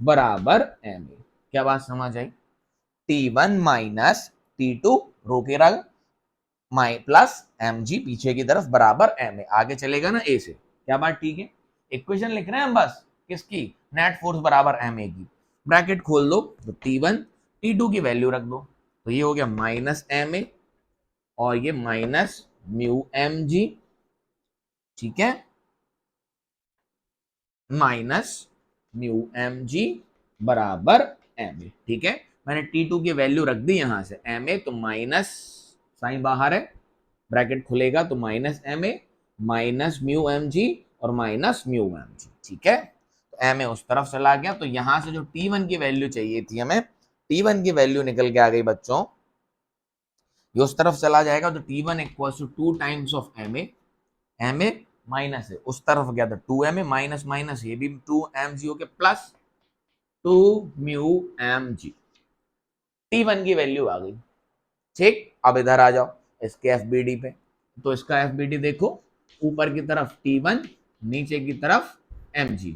बराबर ma। क्या बात समझ आई, T1 माइनस T2 रोके रहा माई प्लस mg पीछे की तरफ बराबर ma, आगे चलेगा ना a से। क्या बात ठीक है। इक्वेशन लिख रहे हैं हम बस किसकी, नेट फोर्स बराबर ma की, ब्रैकेट खोल दो, तो T1 T2 की वैल्यू रख दो, तो ये हो गया माइनस ma और ये माइनस म्यू mg, ठीक है, माइनस म्यू mg बराबर ma, ठीक है। मैंने T2 की वैल्यू रख दी यहां से ma, तो माइनस साइन बाहर है, ब्रैकेट खुलेगा तो minus ma minus mu mg और माइनस म्यू mg, ठीक है। तो ma उस तरफ चला गया, तो यहां से जो T1 की वैल्यू चाहिए थी हमें, T1 की वैल्यू निकल के आ गई बच्चों, ये उस तरफ चला जाएगा, तो T1 equals to 2 times of ma minus है उस तरफ गया, तो 2ma माइनस माइनस ये भी 2mg हो गया प्लस 2 म्यू mg, T1 की वैल्यू आ गई, ठीक। अब इधर आ जाओ इसके एफबीडी पे, तो इसका एफबीडी देखो, ऊपर की तरफ T1, नीचे की तरफ mg,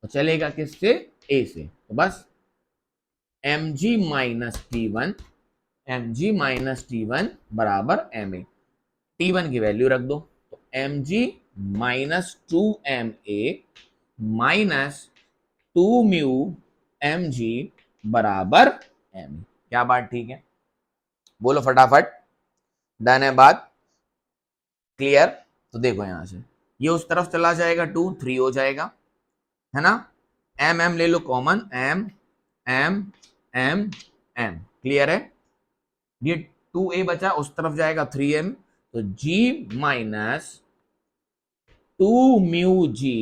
तो चलेगा किससे, a से, तो बस mg minus T1, mg minus T1 बराबर ma, T1 की वैल्यू रख दो, तो mg minus 2ma minus 2 mu mg बराबर ma। क्या बात ठीक है, बोलो फटाफट, डन है बात, क्लियर। तो देखो यहां से ये उस तरफ चला जाएगा, 2 3 हो जाएगा, है ना, m ले लो common, m m m m, clear है। ये 2a बचा, उस तरफ जाएगा 3m, तो g माइनस 2 म्यू जी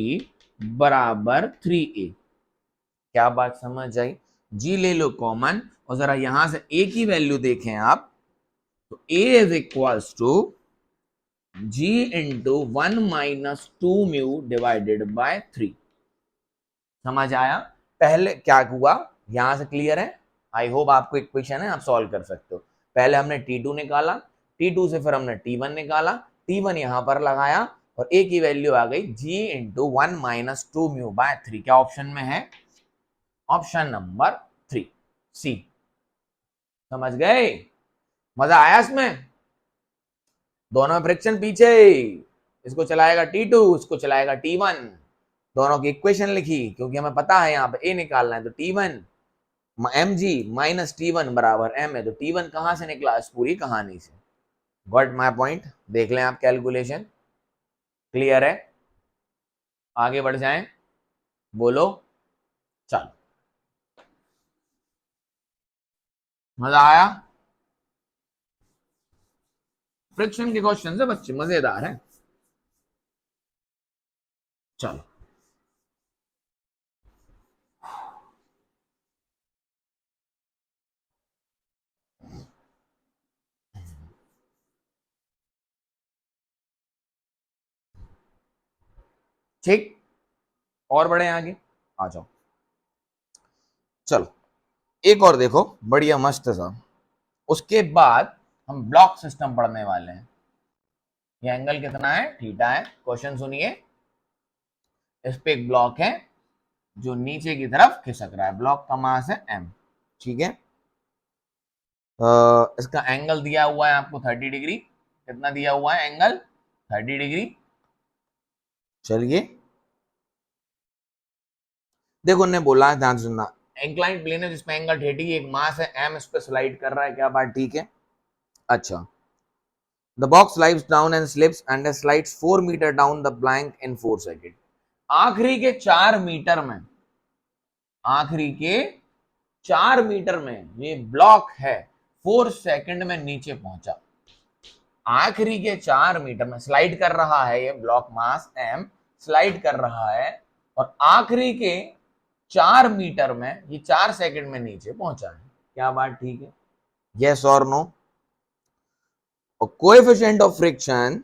बराबर 3a। क्या बात समझ आई? जी ले लो कॉमन और जरा यहां से a की वैल्यू देखें आप, तो a is equals to g into 1 minus 2 mu divided by 3। समझ आया? पहले क्या हुआ यहां से क्लियर है? आई होप आपको इक्वेशन है, आप सॉल्व कर सकते हो। पहले हमने T2 निकाला, T2 से फिर हमने T1 निकाला, T1 यहां पर लगाया और a की वैल्यू आ गई g into 1 minus 2 mu by 3। क्या ऑप्शन में है? ऑप्शन नंबर 3 सी। समझ गए? मजा आया इसमें? दोनों में फ्रिक्शन पीछे, इसको चलाएगा T2, इसको चलाएगा T1। दोनों की इक्वेशन लिखी क्योंकि हमें पता है यहाँ पे a निकालना है, तो T1 mg माइनस T1 बराबर m है, तो T1 कहां से निकला इस पूरी कहानी से। Got my point? देख लें आप कैलकुलेशन। क्लियर है? आगे बढ़ जाएं, बोलो। चलो, मजा आया? फ्रिक्शन के क्वेश्चन से बच्चे मजेदार है। चलो, ठीक, और बढ़े आगे, आ जाओ। चलो एक और देखो, बढ़िया मस्त सा। उसके बाद हम ब्लॉक सिस्टम पढ़ने वाले हैं। ये एंगल कितना है? थीटा है। क्वेश्चन सुनिए, इस पे एक ब्लॉक है जो नीचे की तरफ खिसक रहा है, ब्लॉक का मास है m। ठीक है, इसका एंगल दिया हुआ है आपको 30 डिग्री। कितना दिया हुआ है एंगल? 30 डिग्री। चलिए देखो, उन्होंने बोला, ध्यान सुनना, इंक्लाइंड प्लेन है जिसमें एंगल 30, एक मास है m, इस पे स्लाइड कर रहा है। क्या बात ठीक है? अच्छा, the box slides down and slips and slides 4 meter down the blank in 4 second. आखिरी के 4 मीटर में, आखिरी के 4 मीटर में ये ब्लॉक है 4 सेकंड में नीचे पहुंचा। आखिरी के 4 मीटर में स्लाइड कर रहा है ये ब्लॉक, मास m स्लाइड कर रहा है और आखिरी के 4 मीटर में ये 4 सेकंड में नीचे पहुंचा है। क्या बात ठीक है? यस और नो? और कोएफिशिएंट ऑफ फ्रिक्शन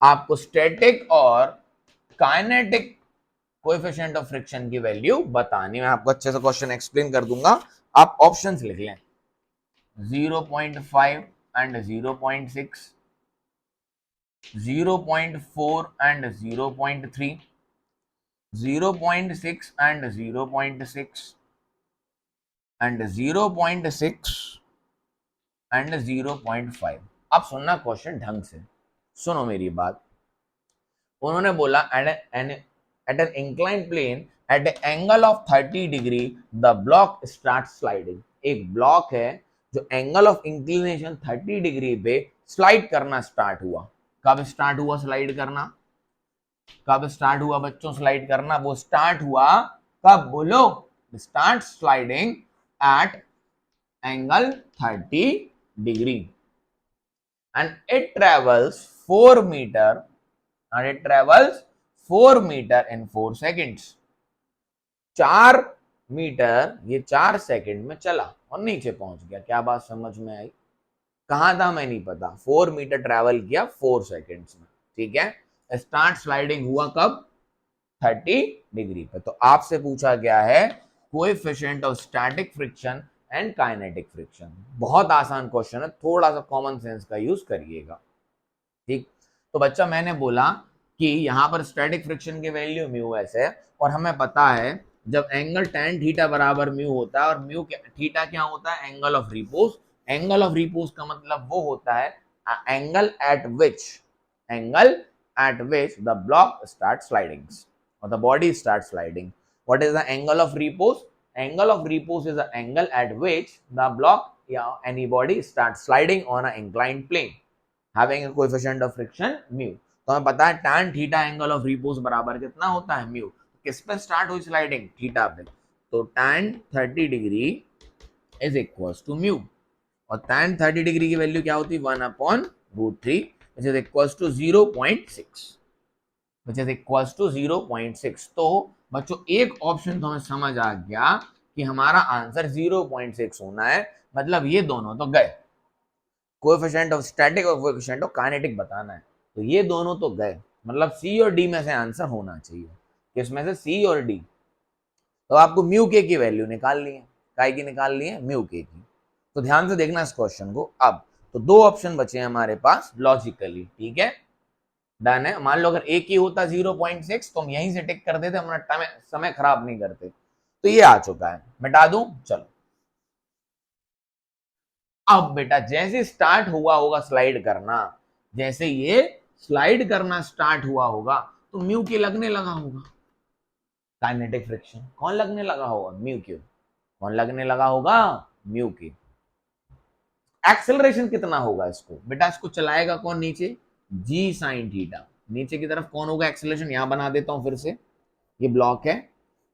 आपको स्टैटिक और काइनेटिक कोएफिशिएंट ऑफ फ्रिक्शन की वैल्यू बतानी। मैं आपको अच्छे से क्वेश्चन एक्सप्लेन कर दूंगा, आप ऑप्शंस लिख लें। 0.5 and 0.6, 0.4 and 0.3, 0.6 and 0.6 and 0.6 and 0.5। अब सुनना क्वेश्चन ढंग से, सुनो मेरी बात। उन्होंने बोला at an incline plane at angle of 30 degree the block start sliding. एक ब्लॉक है जो एंगल ऑफ इंक्लिनेशन 30 डिग्री पे स्लाइड करना स्टार्ट हुआ। कब स्टार्ट हुआ स्लाइड करना? कब स्टार्ट हुआ बच्चों स्लाइड करना? वो स्टार्ट हुआ कब? बोलो। Start sliding at angle 30 degree and it travels 4 मीटर and it travels 4 metre in 4 seconds। 4 metre ये 4 सेकंड में चला और नीचे पहुंच गया। क्या बात समझ में आई? कहां था मैं नहीं पता, 4 मीटर ट्रेवल किया 4 सेकंड्स में। ठीक है, स्टार्ट स्लाइडिंग हुआ कब? 30 डिग्री पे। तो आपसे पूछा गया है coefficient of static friction and kinetic friction. बहुत आसान क्वेश्चन है, थोड़ा सा कॉमन सेंस का यूज करिएगा। ठीक, तो बच्चा मैंने बोला कि यहाँ पर स्टैटिक फ्रिक्शन की वैल्यू म्यू एस है और हमें पता है जब एंगल tan थीटा बराबर म्यू होता है और म्यू थीटा क्या होता है? Angle of repose. Angle of repose का मतलब वो होता है angle at which the block start sliding और the body start sliding. What is the angle of repose? Angle of repose is the angle at which the block या any body start sliding on a inclined plane having a coefficient of friction mu। तो हमें पता है tan theta angle of repose बराबर कितना होता है? Mu. किस पे स्टार्ट हुई स्लाइडिंग? थीटा पे। तो tan 30 डिग्री इज इक्वल्स टू म्यू और tan 30 डिग्री की वैल्यू क्या होती है? 1/√3 which is equals to 0.6। Which is equals to 0.6। तो बच्चों एक ऑप्शन तो हमें समझ आ गया कि हमारा आंसर 0.6 होना है, मतलब ये दोनों तो गए। कोएफिशिएंट ऑफ स्टैटिक और कोएफिशिएंट ऑफ काइनेटिक बताना है, तो ये दोनों तो गए, मतलब सी और डी में से आंसर होना चाहिए। किसमें से? सी और डी। तो आपको म्यू के की वैल्यू निकालनी है, काय की निकालनी है? म्यू के की। तो ध्यान से देखना इस क्वेश्चन को। अब तो दो ऑप्शन बचे हैं हमारे पास लॉजिकली, ठीक है, डन है। मान लो अगर एक ही होता 0.6 तो हम यहीं से टिक कर देते, हमारा समय खराब नहीं करते। तो ये आ चुका है, मिटा दूं? चलो अब बेटा जैसे स्टार्ट हुआ होगा स्लाइड करना, जैसे ये स्लाइड करना स्टार्ट हुआ होगा तो म्यू के लगने लगा होगा। काइनेटिक फ्रिक्शन कौन लगने लगा होगा? Mu Q. कौन लगने लगा होगा? म्यू की। एक्सेलरेशन कितना होगा इसको? बेटा इसको चलाएगा कौन नीचे? जी साइन थीटा। नीचे की तरफ कौन होगा एक्सेलरेशन? यहां बना देता हूं फिर से, ये ब्लॉक है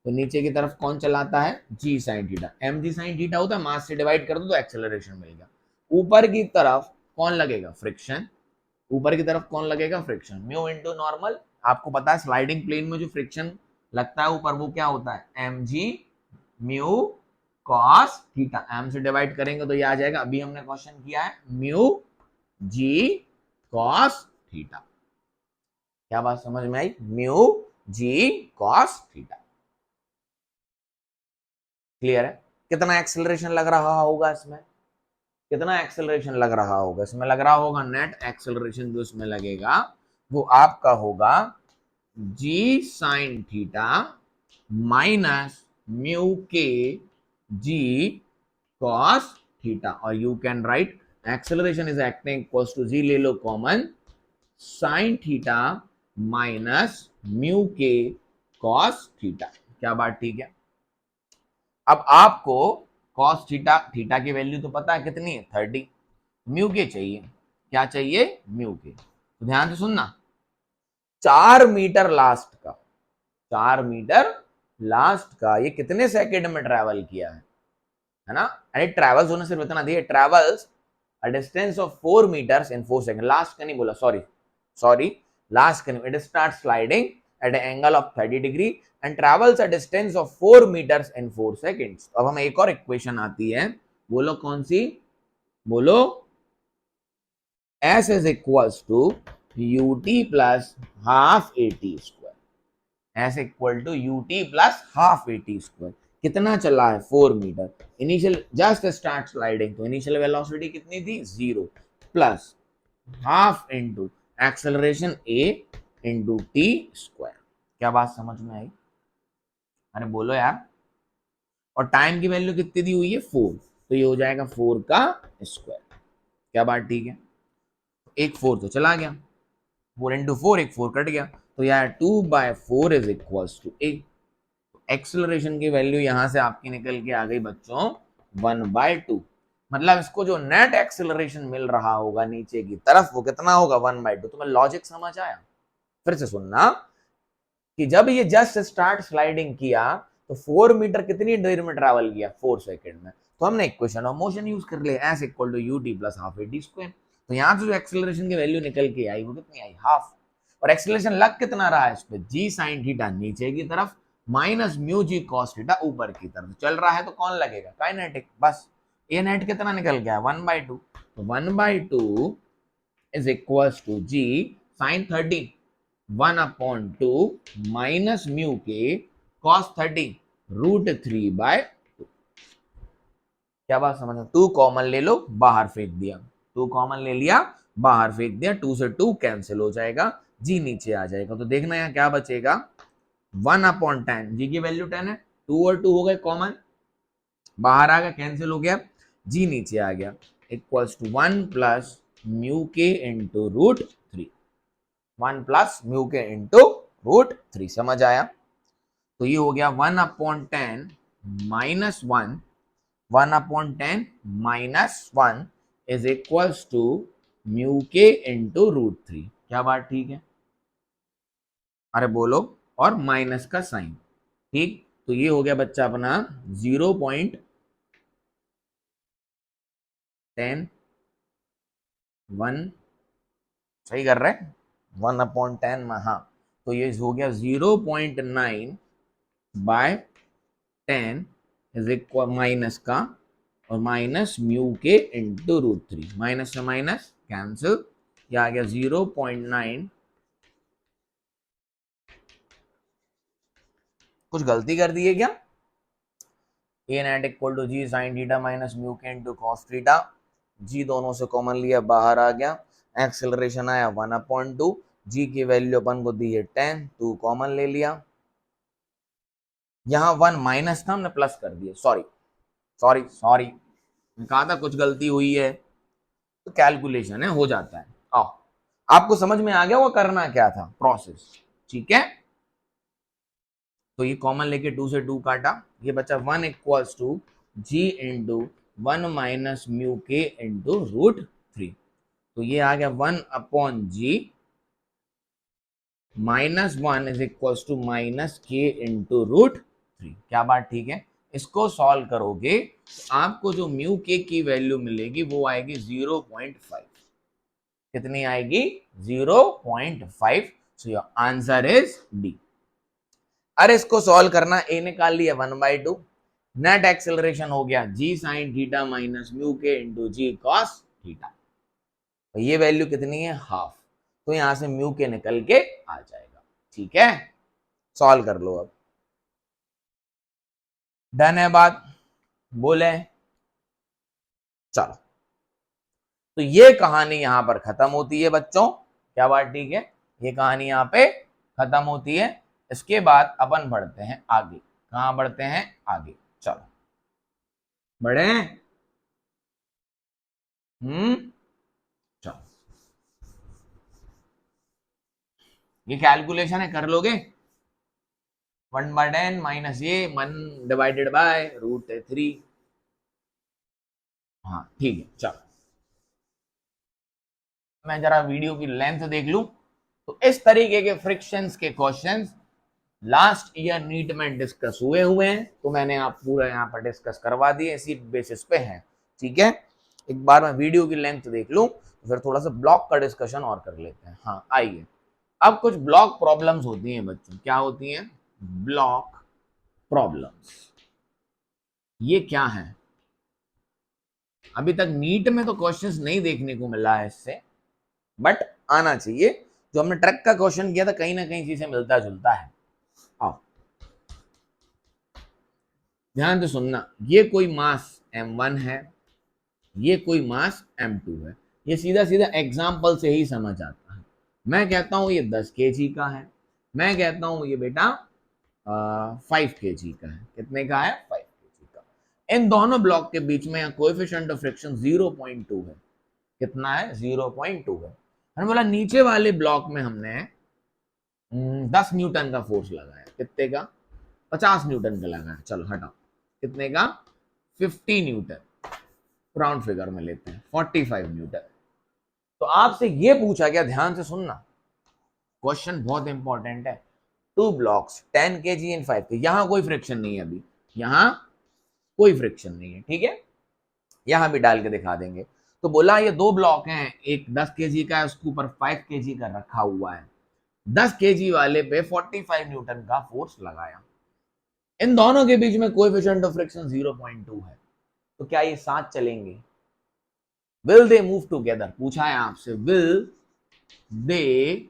तो नीचे की तरफ कौन चलाता है? G sine theta. M g sine theta होता है, मास से डिवाइड कर दो तो एक्सेलरेशन मिलेगा। ऊपर की तरफ कौन लगेगा? फ्रिक्शन। ऊपर की तरफ कौन लगेगा? फ्रिक्शन। Mu into normal. आपको पता है स्लाइडिंग प्लेन में जो फ्रिक्शन लगता है ऊपर वो क्या होता है? M g mu cos theta. M से डिवाइड करेंगे तो ये आ जाएगा, अभी हमने क्वेश्चन किया है, म्यू जी कॉस थीटा। क्या बात समझ में आई? Mu G cos theta. Clear है? कितना एक्सेलरेशन लग रहा होगा इसमें? कितना एक्सेलरेशन लग रहा होगा इसमें? लग रहा होगा नेट एक्सेलरेशन जो इसमें लगेगा वो आपका होगा g sine theta minus mu k g cos theta. और you can write acceleration is acting equals to g, ले लो common, sine theta minus mu के कॉस थीटा। क्या बात ठीक है? अब आपको कॉस थीटा, थीटा की वैल्यू तो पता है कितनी है? 30। म्यू के चाहिए, क्या चाहिए? म्यू के। तो ध्यान से सुनना, 4 मीटर लास्ट का, 4 मीटर लास्ट का ये कितने सेकेंड में ट्रेवल किया है ना? अरे ट्रेवल्स होने सिर्फ इतना दिए, travels a distance of 4 metres in 4 second. Last का नहीं बोला, सॉरी सॉरी, लास्ट का नहीं। It start sliding at angle of 30 degree and travels a distance of 4 metres in 4 seconds. अब हमें एक और इक्वेशन आती है, बोलो कौन सी? बोलो। S is equals to ut plus half at square। S equal to ut plus half at square। कितना चला है? 4 metre. Initial just start sliding, तो इनिशियल वेलोसिटी कितनी थी? 0 plus half into acceleration a into t square. क्या बात समझ में आई? अरे बोलो यार। और टाइम की वैल्यू कितनी दी हुई है? 4, तो ये हो जाएगा 4 का स्क्वायर। क्या बात ठीक है? एक 4 तो चला गया, 4 इंटू 4, एक 4 कट गया, तो यार 2/4 इज इक्वल्स टू 8। एक्सेलरेशन की वैल्यू यहां से आपकी निकल के आ गई बच्चों 1/2। मतलब इसको जो नेट एक्सेलरेशन मिल रहा होगा नीचे की तरफ वो कितना होगा? 1/2। तुम्हें लॉजिक समझ आया? फिर से सुनना कि जब ये जस्ट स्टार्ट स्लाइडिंग किया तो 4 मीटर कितनी देर में ट्रैवल किया? 4 सेकेंड में। तो हमने इक्वेशन ऑफ मोशन यूज कर लिया, S equal to u t plus half a t square. तो यहां से जो एक्सेलरेशन की वैल्यू निकल के आई वो कितनी आई? हाफ। और एक्सेलरेशन लग कितना रहा है इस पे? जी साइन थीटा नीचे की तरफ minus mu G cos theta ऊपर की तरफ चल रहा है, तो कौन लगेगा? काइनेटिक। बस ए नेट कितना निकल गया? 1/2। तो 1/2 is equals to g sine 30 1/2 minus mu के कॉस 30 √3/2। क्या बात समझ में? 2 कॉमन ले लो, बाहर फेंक दिया। 2 कॉमन ले लिया, बाहर फेंक दिया। 2 से 2 कैंसिल हो जाएगा, जी नीचे आ जाएगा। तो देखना यहाँ क्या बचेगा? 1/10। जी की वैल्यू 10 है, 2 और 2 हो गए कॉमन, बाहर आ गया, कैंसिल हो गया, जी नीचे आ गया, equals to 1 plus mu k into √3। 1 plus mu k into √3। समझ आया? तो ये हो गया 1/10 minus 1, 1/10 minus 1 is equals to mu k into √3। क्या बात ठीक है? अरे बोलो। और माइनस का साइन, ठीक। तो ये हो गया बच्चा अपना 0.10 1, सही कर रहे हैं? 1/10 में, हाँ तो ये हो गया 0.9 बाय 10 इज इक्वल माइनस का और minus mu k into √3, minus से माइनस कैंसिल, ये आ गया 0.9। कुछ गलती कर दी है क्या? A net equal to g sine theta minus mu k into cos theta, g दोनों से कॉमन लिया बाहर आ गया, एक्सेलरेशन आया 1/2, जी की वैल्यू अपन को दी है 10, 2 कॉमन ले लिया, यहां 1 माइनस था हमने प्लस कर दिया, सॉरी सॉरी सॉरी, कहा था कुछ गलती हुई है, तो कैलकुलेशन है, हो जाता है। आओ आपको समझ में आ गया वो करना क्या था प्रोसेस, ठीक है। तो ये कॉमन लेके 2 से 2 काटा, ये बचा 1 equals to g into 1 minus mu k into √3, तो ये आ गया 1/g minus 1 is equals to minus k into √3। क्या बात ठीक है? इसको सॉल्व करोगे तो आपको जो म्यू के की वैल्यू मिलेगी वो आएगी 0.5। कितनी आएगी? 0.5। So your answer is D. अरे इसको सॉल्व करना, ए निकाल लिया 1/2, नेट एक्सेलरेशन हो गया g sine theta minus mu k into जी कॉस थीटा, तो ये वैल्यू कितनी है? हाफ, तो यहां से म्यू के निकल के आ जाएगा, ठीक है। सॉल्व कर लो अब, डन है बात, बोले चलो। तो ये कहानी यहां पर खत्म होती है बच्चों, क्या बात ठीक है? ये कहानी यहां पे खत्म होती है। इसके बाद अपन बढ़ते हैं आगे, कहां बढ़ते हैं? आगे, चलो बढ़े। चलो ये कैलकुलेशन है, कर लोगे? 1/10 माइनस ये 1 डिवाइडेड बाय √3। हाँ ठीक है, चलो मैं जरा वीडियो की लेंथ देख लूं। तो इस तरीके के फ्रिक्शंस के क्वेश्चंस लास्ट ईयर नीट में डिस्कस हुए हैं, तो मैंने आप पूरा यहाँ पर डिस्कस करवा दिए, इसी बेसिस पे है, ठीक है। एक बार मैं वीडियो की लेंथ देख लूं तो फिर थोड़ा सा ब्लॉक का डिस्कशन और कर लेते हैं। हाँ आइए, अब कुछ ब्लॉक प्रॉब्लम्स होती हैं बच्चों, क्या होती हैं? Block problems. ये क्या है? अभी तक नीट में तो क्वेश्चंस नहीं देखने को मिला है इससे, बट आना चाहिए। जो हमने ट्रैक का क्वेश्चन किया था कहीं ना कहीं चीजें मिलता जुलता है। आओ ध्यान से सुनना, ये कोई मास m1 है, ये कोई मास m2 है, ये सीधा सीधा एग्जाम्पल से ही समझ आता है। मैं कहता हूं ये 10 kg का है, मैं कहता हूं ये बेटा 5 kg का है। कितने का है? 5 kg का। इन दोनों ब्लॉक के बीच में कोएफिशिएंट ऑफ फ्रिक्शन 0.2 है। कितना है? 0.2 है। हमने बोला नीचे वाले ब्लॉक में हमने 10 न्यूटन का फोर्स लगाया, कितने का? 50 न्यूटन का लगाया, चलो हटाओ, कितने का? 50 न्यूटन, राउंड फिगर में लेते हैं 45 न्यूटन। तो आपसे ये पूछा गया, ध्यान से सुनना, क्वेश्चन बहुत इंपॉर्टेंट है। 2 ब्लॉक्स 10 kg इन 5 kg, यहां कोई फ्रिक्शन नहीं है, अभी यहां कोई फ्रिक्शन नहीं है, ठीक है। यहां भी डाल के दिखा देंगे। तो बोला ये 2 ब्लॉक हैं, एक 10 kg का है, उसके ऊपर 5 kg का रखा हुआ है, 10 kg वाले पे 45 न्यूटन का फोर्स लगाया। इन दोनों के बीच में कोएफिशिएंट ऑफ फ्रिक्शन 0.2 है, तो क्या ये साथ चलेंगे? विल दे मूव टुगेदर, पूछा है आपसे, विल दे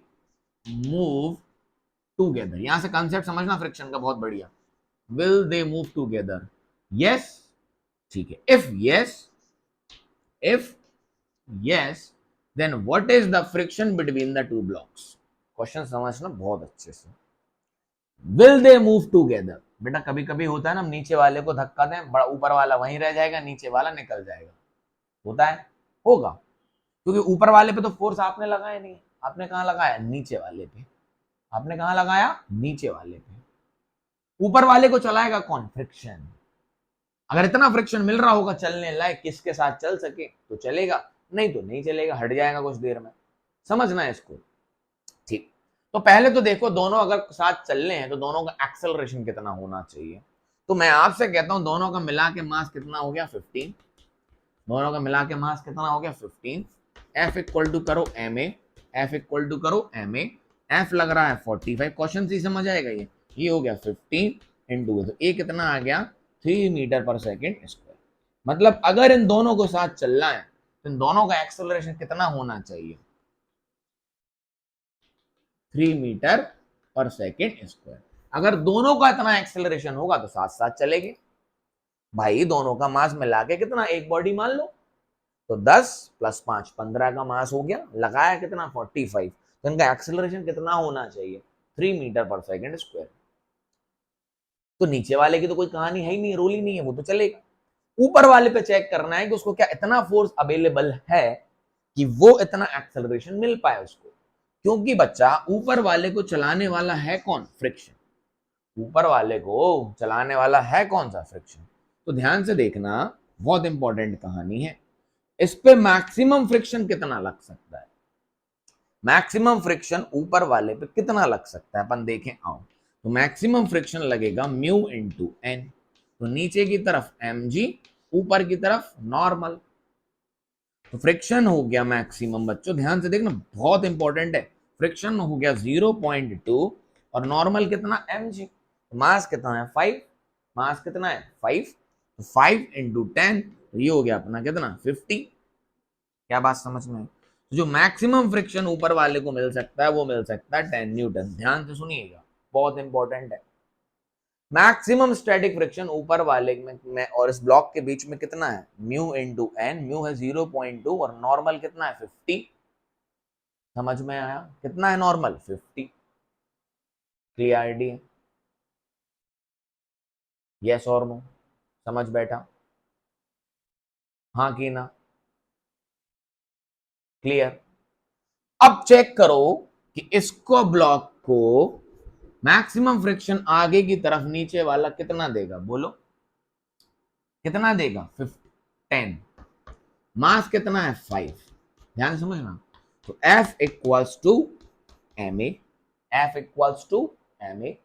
मूव टुगेदर। यहां से कंसेप्ट समझना फ्रिक्शन का, बहुत बढ़िया। Will they move together? Yes, ठीक है। If yes then what is the friction between the 2 blocks? Question समझना बहुत अच्छे से। विल दे मूव टुगेदर, बेटा कभी कभी होता है ना, हम नीचे वाले को धक्का दें, बड़ा ऊपर वाला वहीं रह जाएगा, नीचे वाला निकल जाएगा, होता है, होगा, क्योंकि ऊपर वाले पे तो फोर्स आपने लगाया नहीं, आपने कहां लगाया? नीचे वाले पे। आपने कहां लगाया? नीचे वाले पे। ऊपर वाले को चलाएगा कौन? फ्रिक्शन। अगर इतना फ्रिक्शन मिल रहा होगा चलने लायक, किसके साथ चल सके तो चलेगा, नहीं तो नहीं चलेगा, हट जाएगा कुछ देर में। समझना है इसको, ठीक। तो पहले तो देखो, दोनों अगर साथ चलने हैं तो दोनों का एक्सेलरेशन कितना होना चाहिए। तो मैं आपसे कहता हूं दोनों का मिला के मास कितना हो गया? 15। दोनों का मिला के मास कितना हो गया? 15। F इक्वल टू करो ma, F इक्वल टू करो ma, एफ लग रहा है 45, क्वेश्चन से समझ आएगा ये हो गया 15 इंटू, तो ये कितना आ गया 3 मीटर पर सेकेंड स्क्वायर। मतलब अगर इन दोनों को साथ चलना है तो इन दोनों का एक्सेलरेशन कितना होना चाहिए, 3 मीटर पर सेकेंड स्क्वायर। अगर दोनों का इतना एक्सेलरेशन होगा तो साथ साथ चलेंगे। भाई दोनों का मास मिला के कितना, एक बॉडी मान लो, तो 10 + 5 15 का मास हो गया, लगाया कितना 45, तो इनका एक्सेलरेशन कितना होना चाहिए 3 मीटर पर सेकेंड स्क्वायर। तो नीचे वाले की तो कोई कहानी है ही नहीं, रोल ही नहीं है, वो तो चलेगा। ऊपर वाले पे चेक करना है कि उसको क्या इतना फोर्स अवेलेबल है कि वो इतना एक्सेलरेशन मिल पाए उसको, क्योंकि बच्चा ऊपर वाले को चलाने वाला है कौन, फ्रिक्शन। ऊपर वाले को चलाने वाला है कौन सा, फ्रिक्शन। तो ध्यान से देखना, बहुत इंपॉर्टेंट कहानी है। इस पे मैक्सिमम फ्रिक्शन कितना लग सकता है, मैक्सिमम फ्रिक्शन ऊपर वाले पे कितना लग सकता है अपन देखें, आओ। तो मैक्सिमम फ्रिक्शन लगेगा म्यू इंटू एन, तो नीचे की तरफ mg, ऊपर की तरफ नॉर्मल। तो फ्रिक्शन हो गया मैक्सिमम, बच्चों ध्यान से देखना बहुत इंपॉर्टेंट है, फ्रिक्शन हो गया 0.2 और नॉर्मल कितना mg, मास कितना है 5, मास कितना है 5, तो 5 इंटू 10, ये हो गया अपना कितना 50। क्या बात समझ में, तो जो मैक्सिमम फ्रिक्शन ऊपर वाले को मिल सकता है वो मिल सकता है 10 न्यूटन। ध्यान से सुनिएगा, बहुत इंपॉर्टेंट है। मैक्सिमम स्टैटिक फ्रिक्शन ऊपर वाले में और इस ब्लॉक के बीच में कितना है, म्यू इंटू एन, म्यू है 0.2 और नॉर्मल कितना है 50। समझ में आया, कितना है नॉर्मल 50। क्लियरिटी है, यस और नो, समझ बैठा, हाँ कि ना, क्लियर। अब चेक करो कि इसको ब्लॉक को मैक्सिमम फ्रिक्शन आगे की तरफ नीचे वाला कितना देगा, बोलो कितना देगा 10, मास कितना है 5, ध्यान समझना। तो F equals to m a, F equals to m a,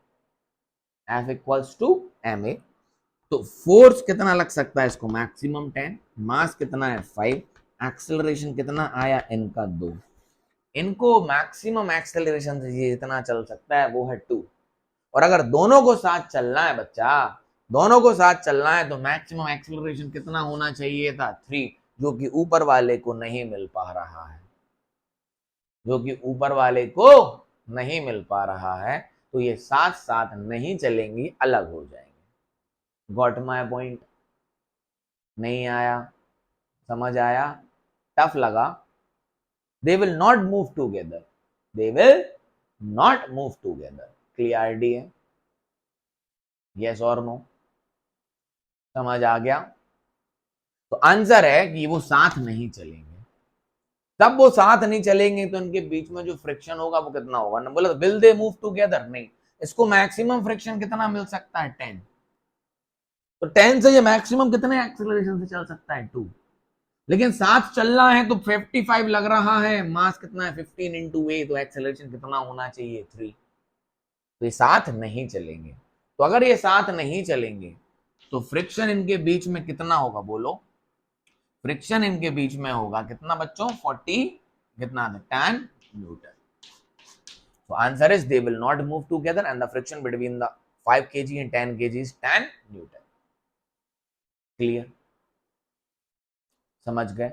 F equals to m a. तो फोर्स कितना लग सकता है इसको, मैक्सिमम 10, मास कितना है 5, एक्सेलरेशन कितना आया इनका 2, इनको मैक्सिमम एक्सेलरेशन से ये जितना चल सकता है वो है 2। और अगर दोनों को साथ चलना है बच्चा, दोनों को साथ चलना है तो मैक्सिमम एक्सेलरेशन कितना होना चाहिए था 3, जो कि ऊपर वाले को नहीं मिल पा रहा है, जो कि ऊपर वाले को नहीं मिल पा रहा है। तो ये साथ साथ नहीं चलेंगी, अलग हो जाएंगे। गॉट माय पॉइंट, नहीं आया, समझ आया, टफ लगा, they will not move together, they will not move together। Clarity है, यस और नो, समझ आ गया। तो आंसर है कि वो साथ नहीं चलेंगे। तब वो साथ नहीं चलेंगे तो इनके बीच में जो फ्रिक्शन होगा वो कितना होगा ना, बोला विल दे मूव टुगेदर, नहीं, इसको मैक्सिमम फ्रिक्शन कितना मिल सकता है 10, तो 10 से ये मैक्सिमम कितने एक्सेलरेशन से चल सकता है 2, लेकिन साथ चलना है तो 55 लग रहा है, मास कितना है 15 इंटू ए, तो एक्सेलरेशन कितना होना चाहिए 3। तो ये साथ नहीं चलेंगे। तो अगर ये साथ नहीं चलेंगे तो फ्रिक्शन इनके बीच में कितना होगा, बोलो फ्रिक्शन इनके बीच में होगा कितना बच्चों, 40 कितना 10 न्यूटन। तो answer is they will not move together and the friction between the 5 kg and 10 kg is 10 Newton. Clear, समझ गए,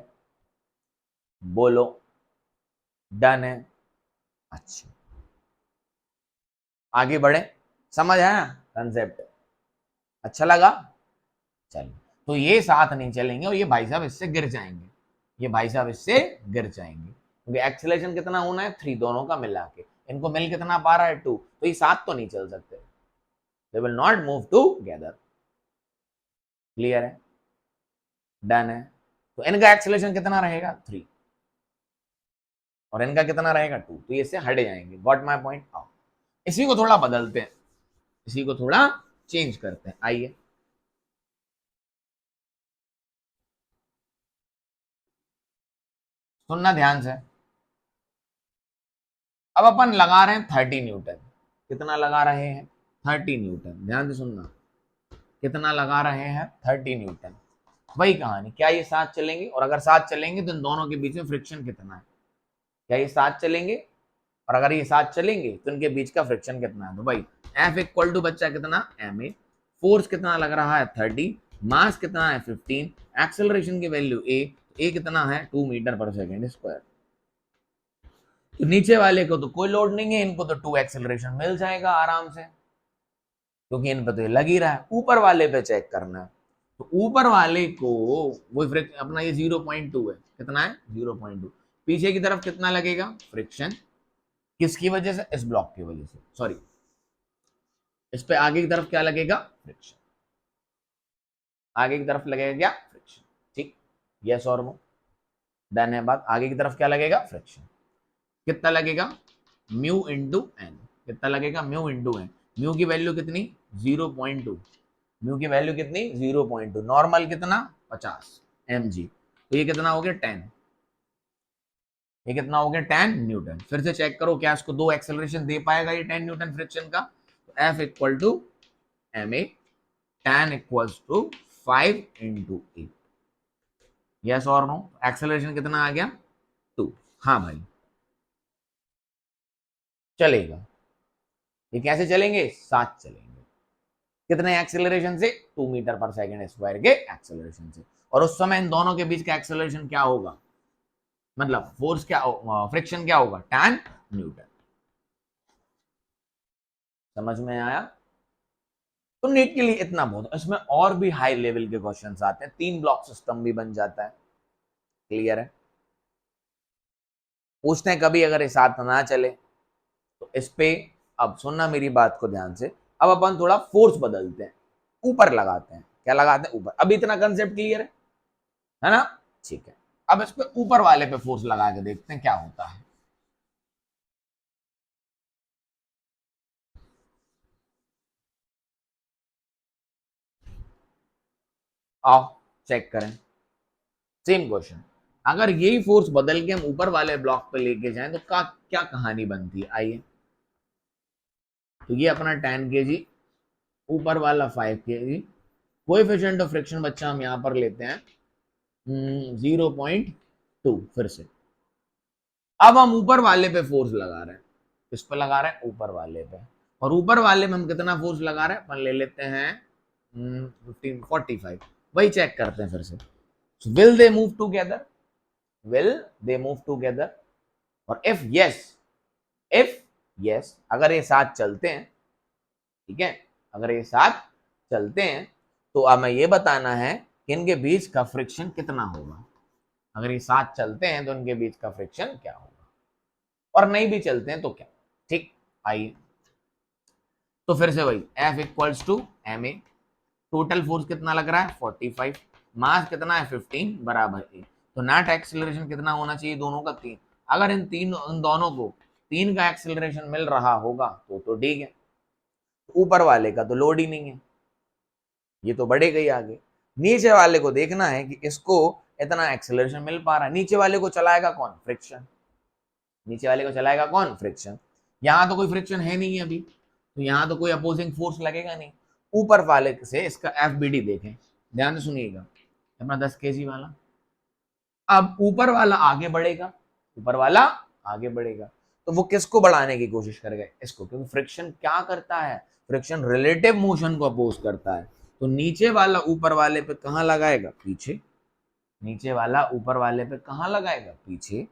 बोलो डन है। अच्छा आगे बढ़े, समझ आया कंसेप्ट, अच्छा लगा, चलिए। तो ये साथ नहीं चलेंगे और ये भाई साहब इससे गिर जाएंगे, ये भाई साहब इससे गिर जाएंगे, क्योंकि एक्सेलरेशन कितना होना है 3, दोनों का मिला के, इनको मिल कितना पा रहा है 2, तो ये साथ तो नहीं चल सकते, they will not move together. Clear है, डन है। तो इनका एक्सेलरेशन कितना रहेगा 3 और इनका कितना रहेगा 2, तो ये इससे हट जाएंगे। Got my point. आओ इसी को थोड़ा बदलते हैं, इसी को थोड़ा चेंज करते हैं, आइए। सुनना ध्यान से, अब अपन लगा रहे हैं 30 न्यूटन, कितना लगा रहे हैं 30 न्यूटन, ध्यान से सुनना, कितना लगा रहे हैं 30 न्यूटन। वही कहानी, क्या ये साथ चलेंगे, और अगर साथ चलेंगे तो इन दोनों के बीच में फ्रिक्शन कितना है, क्या ये साथ चलेंगे, और अगर ये साथ चलेंगे तो इनके बीच का फ्रिक्शन कितना है? तो भाई F इक्वल टू बच्चा कितना ma, फोर्स कितना लग रहा है 30, मास कितना है 15, एक्सेलरेशन की वैल्यू a कितना है 2 मीटर पर सेकेंड स्क्वायर। तो नीचे वाले को तो कोई लोड नहीं है, इनको तो 2 एक्सेलरेशन मिल जाएगा आराम से, क्योंकि इन पे तो ये लग ही रहा है। ऊपर वाले पे चेक करना है, तो ऊपर वाले को वो अपना ये 0.2 है, कितना है 0.2, पीछे की तरफ कितना लगेगा फ्रिक्शन, किसकी वजह से? इस ब्लॉक की वजह से, सॉरी इस पे आगे की तरफ क्या लगेगा? फ्रिक्शन, आगे की तरफ लगेगा क्या? फ्रिक्शन। ठीक, यस और नो, डन है बात। आगे की तरफ क्या लगेगा? फ्रिक्शन। कितना लगेगा? म्यू इंटू एन, कितना लगेगा? Mu into n. म्यू की वैल्यू कितनी? 0.2, म्यू की वैल्यू कितनी? 0.2, नॉर्मल कितना? 50 mg, तो ये कितना हो गया 10, ये कितना हो गया 10 न्यूटन। फिर से चेक करो क्या इसको 2 एक्सेलरेशन दे पाएगा ये 10 न्यूटन फ्रिक्शन का? तो F equal to ma, 10 equals to 5 into 8, yes और नो। एक्सेलरेशन कितना आ गया? 2। हाँ भाई चलेगा। ये कैसे चलेंगे? साथ चलेंगे। कितने एक्सेलरेशन से? 2 मीटर पर सेकेंड स्क्वायर के एक्सेलरेशन से। और उस समय इन दोनों के बीच का एक्सेलरेशन क्या होगा? मतलब फोर्स क्या, फ्रिक्शन क्या होगा? 10 न्यूटन। समझ में आया? तो नीट के लिए इतना बहुत। इसमें और भी हाई लेवल के क्वेश्चंस आते हैं, 3 ब्लॉक सिस्टम भी बन जाता है। क्लियर है? पूछते हैं कभी अगर ये साथ ना चले तो इस पे, अब सुनना मेरी बात को ध्यान से, अब अपन थोड़ा फोर्स बदलते हैं, ऊपर लगाते हैं। क्या लगाते हैं? ऊपर। अब इतना कंसेप्ट क्लियर है ना? ठीक है, अब इस पे ऊपर वाले पे फोर्स लगा के देखते हैं क्या होता है। आओ चेक करें, सेम क्वेश्चन। अगर यही फोर्स बदल के हम ऊपर वाले ब्लॉक पे लेके जाएं तो क्या कहानी बनती है? आइए, तो ये अपना 10 kg, ऊपर वाला 5 kg, कोएफिशिएंट ऑफ फ्रिक्शन बच्चा हम यहां पर लेते हैं 0.2। फिर से अब हम ऊपर वाले पे फोर्स लगा रहे हैं, किस पे लगा रहे हैं? ऊपर वाले पे। और ऊपर वाले में हम कितना फोर्स लगा रहे हैं? अपन ले लेते हैं 45। वही चेक करते हैं फिर से। Will they move together? Will they move together? और इफ यस, अगर ये साथ चलते हैं, ठीक है, अगर ये साथ चलते हैं तो अब हमें ये बताना है कि इनके बीच का फ्रिक्शन कितना होगा। अगर ये साथ चलते हैं तो इनके बीच का फ्रिक्शन क्या होगा, और नहीं भी चलते हैं तो क्या? ठीक, आइए तो फिर से वही F equals to ma, total force कितना लग रहा है 45, मास कितना है 15 बराबर a। तो नेट एक्सेलरेशन कितना होना चाहिए दोनों का? 3। अगर इन दोनों को 3 का एक्सेलरेशन मिल रहा होगा तो ठीक है। ऊपर वाले का तो लोड ही नहीं है, ये तो बढ़ेगा ही आगे। नीचे वाले को देखना है कि इसको इतना एक्सेलरेशन मिल पा रहा है। नीचे वाले को चलाएगा कौन? फ्रिक्शन। नीचे वाले को चलाएगा कौन? फ्रिक्शन। यहां तो कोई फ्रिक्शन है नहीं अभी, तो यहां तो कोई अपोजिंग फोर्स लगेगा नहीं। ऊपर वाले से इसका FBD देखें, ध्यान से सुनिएगा, अपना 10 kg वाला। अब ऊपर वाला आगे बढ़ेगा, ऊपर वाला आगे बढ़ेगा, तो वो किसको बढ़ाने की कोशिश करेगा? इसको, क्योंकि फ्रिक्शन क्या करता है? फ्रिक्शन रिलेटिव मोशन को अपोज करता है। तो नीचे वाला ऊपर वाले पे कहां लगाएगा? पीछे। नीचे वाला ऊपर वाले पे कहां लगाएगा? पीछे।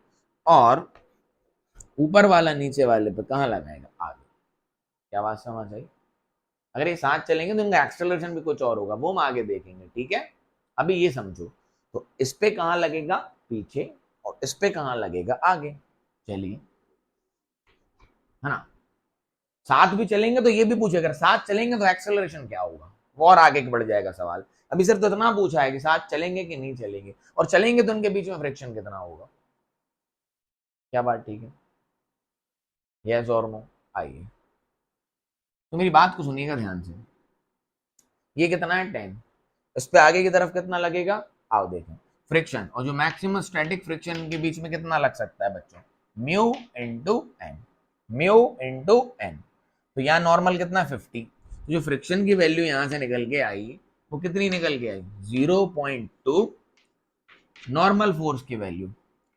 और ऊपर वाला नीचे वाले पे कहां लगाएगा? आगे। क्या बात समझ आई? अगर ये साथ चलेंगे तो इनका एक्सेलरेशन भी कुछ और होगा, वो हम आगे देखेंगे, ठीक है। अभी ये समझो, तो इस पे कहां लगेगा? पीछे, और इस पे कहां लगेगा? आगे। चलिए, है ना? साथ भी चलेंगे तो ये भी पूछेगा, साथ चलेंगे तो एक्सेलरेशन क्या होगा, वो और आगे बढ़ जाएगा सवाल। अभी सिर्फ तो इतना पूछा है कि साथ चलेंगे कि नहीं चलेंगे, और चलेंगे तो इनके बीच में फ्रिक्शन कितना होगा। क्या बात ठीक है? यस और नो? आइए तो मेरी बात को सुनिएगा ध्यान से। ये कितना है 10, इस पे आगे की तरफ कितना लगेगा? आओ देखें, फ्रिक्शन, और जो मैक्सिमम स्टैटिक फ्रिक्शन के बीच में कितना लग सकता है बच्चों? Mu into n, mu into n. तो यहाँ नॉर्मल कितना 50, तो जो फ्रिक्शन की वैल्यू यहां से निकल के आई वो कितनी निकल के आई? 0.2 नॉर्मल फोर्स की वैल्यू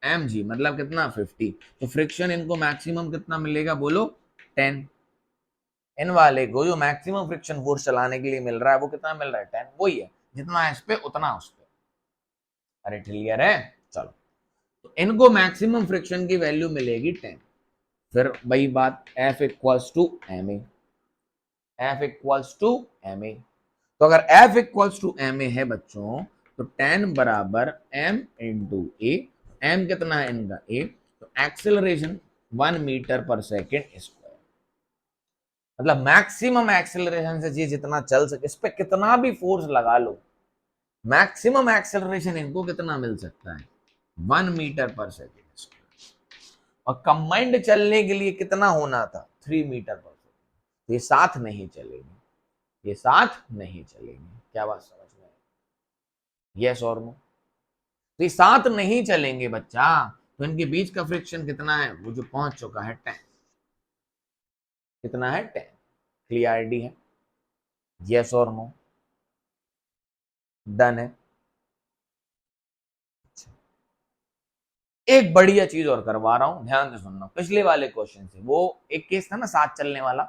mg मतलब कितना 50। तो फ्रिक्शन इनको मैक्सिमम कितना मिलेगा बोलो 10। इन वाले को जो मैक्सिमम फ्रिक्शन फोर्स चलाने के लिए मिल रहा है वो कितना मिल रहा है 10। वही है, जितना इस पे उतना उस पे। अरे क्लियर है? चलो, तो इनको मैक्सिमम फ्रिक्शन की वैल्यू मिलेगी 10। फिर वही बात, F equals to m a, F equals to m a. तो अगर F equals to m a है बच्चों, तो 10 बराबर m इंटू ए। m कितना है इनका a, तो एक्सेलरेशन 1 मीटर पर सेकेंड स्क्वायर। मतलब मैक्सिमम एक्सेलरेशन से ये जितना चल सके, इस पे कितना भी फोर्स लगा लो, मैक्सिमम एक्सेलरेशन इनको कितना मिल सकता है 1 मीटर पर सेकेंड स्क्वायर। और कंबाइंड चलने के लिए कितना होना था 3 मीटर पर सेकेंड। ये साथ नहीं चलेंगे, ये साथ नहीं चलेंगे। क्या बात समझ में? यस और नो? तो ये साथ नहीं चलेंगे बच्चा, तो इनके बीच का फ्रिक्शन कितना है, वो जो पहुंच चुका है 10। कितना है 10। क्लियरिटी है? यस और नो? डन है। एक बढ़िया चीज और करवा रहा हूं, ध्यान से सुनना। पिछले वाले क्वेश्चन से वो एक केस था ना साथ चलने वाला,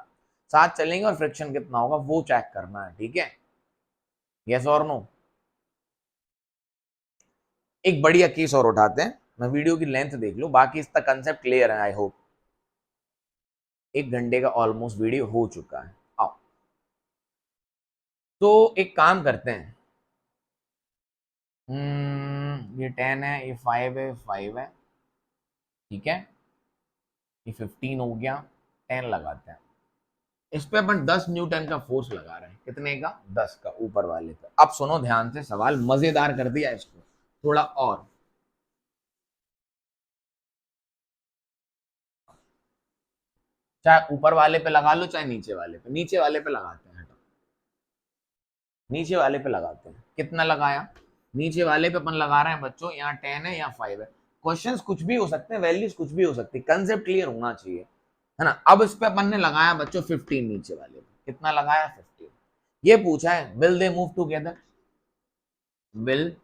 साथ चलेंगे और फ्रिक्शन कितना होगा वो चेक करना है, ठीक है? यस और नो? एक बढ़िया केस और उठाते हैं। मैं वीडियो की लेंथ देख लो, बाकी इसका कंसेप्ट क्लियर है आई होप। 1 घंटे का ऑलमोस्ट वीडियो हो चुका है। आओ, तो एक काम करते हैं। ये 10 है, ये 5 है, 5 है, ठीक है। ये 15 हो गया, 10 लगाते हैं। इस पे अपन 10 न्यूटन का फोर्स लगा रहे हैं। कितने का? 10 का, ऊपर वाले पे। अब सुनो ध्यान से, सवाल मजेदार कर दिया इसको थोड़ा और। चाहे ऊपर वाले पे लगा लो चाहे नीचे वाले पे। नीचे वाले पे लगाते हैं, नीचे वाले पे लगाते हैं। कितना लगाया? नीचे वाले पे अपन लगा रहे हैं बच्चों, यहाँ 10 है, यहाँ 5 है। क्वेश्चंस कुछ भी हो सकते हैं, वैल्यूज कुछ भी हो सकती है, कंसेप्ट क्लियर होना चाहिए, है ना? अब इस पे अपन ने लगाया बच्चों 15 नीचे वाले पे। कितना लगाया? 15। ये पूछा है will they move together, will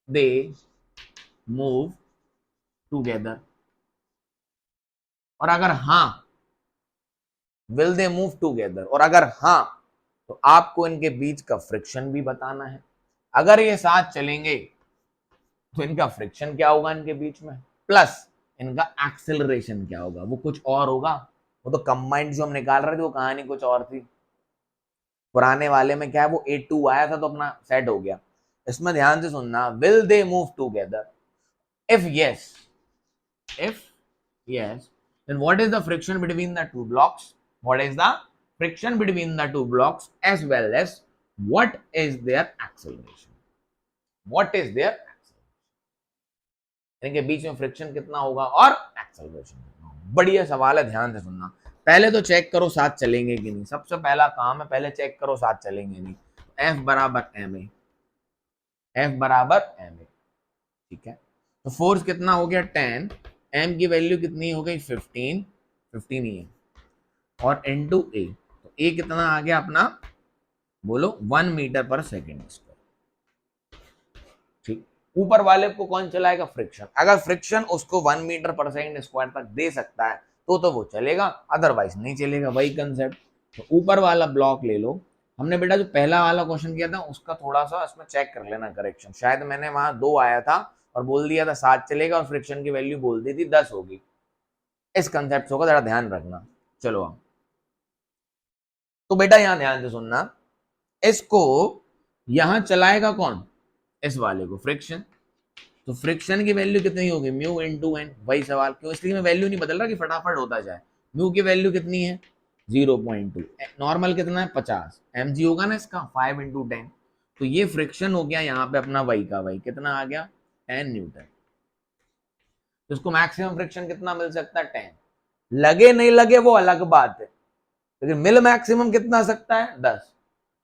they move together. और अगर हाँ, विल दे मूव टुगेदर, और अगर हाँ, तो आपको इनके बीच का फ्रिक्शन भी बताना है। अगर ये साथ चलेंगे तो इनका फ्रिक्शन क्या होगा इनके बीच में, प्लस इनका एक्सेलरेशन क्या होगा, वो कुछ और होगा। वो तो कंबाइंड जो हम निकाल रहे थे वो कहानी कुछ और थी। पुराने वाले में क्या है, वो A2 आया था तो अपना सेट हो गया। इसमें ध्यान से सुनना, will they move together, if yes, if yes, then what is the friction between the two blocks? What is the friction between the two blocks, as well as what is their acceleration? What is their acceleration? इनके बीच में friction कितना होगा और acceleration कितना होगा। बढ़िया सवाल है, ध्यान से सुनना। पहले तो चेक करो साथ चलेंगे कि नहीं, सबसे पहला काम है पहले चेक करो साथ चलेंगे नहीं। F बराबर एम ए, F बराबर एम ए, ठीक है। तो फोर्स कितना हो गया 10, m की वैल्यू कितनी हो गई 15, 15 ही है, और इनटू a, तो a कितना आ गया अपना, बोलो 1 मीटर पर सेकेंड स्क्वायर, ठीक। ऊपर वाले को कौन चलाएगा? फ्रिक्शन। अगर फ्रिक्शन उसको 1 मीटर पर सेकेंड स्क्वायर तक दे सकता है तो वो चलेगा, अदरवाइज नहीं चलेगा। वही कंसेप्ट। तो ऊपर वाला ब्लॉक ले लो। हमने बेटा जो पहला वाला क्वेश्चन किया था उसका थोड़ा सा इसमें चेक कर लेना करेक्शन, शायद मैंने वहां 2 आया था और बोल दिया था 7 चलेगा और फ्रिक्शन की वैल्यू बोल दी थी 10 होगी। इस कंसेप्ट को जरा ध्यान रखना। चलो अब तो बेटा यहां ध्यान से सुनना, इसको यहां चलाएगा कौन? इस वाले को, फ्रिक्शन। तो फ्रिक्शन की वैल्यू कितनी होगी? Mu into n. वही सवाल, क्यों? इसलिए मैं वैल्यू नहीं बदल रहा कि फटाफट होता जाए। म्यू की वैल्यू कितनी है? 0.2। नॉर्मल कितना है? 50। mg होगा ना इसका 5 इंटू 10। तो ये फ्रिक्शन हो गया यहाँ पे अपना वही का वही, कितना आ गया 10 न्यूटन। तो इसको मैक्सिमम फ्रिक्शन कितना मिल सकता है? 10। लगे नहीं लगे वो अलग बात है, लेकिन मिल मैक्सिमम कितना आ सकता है? 10।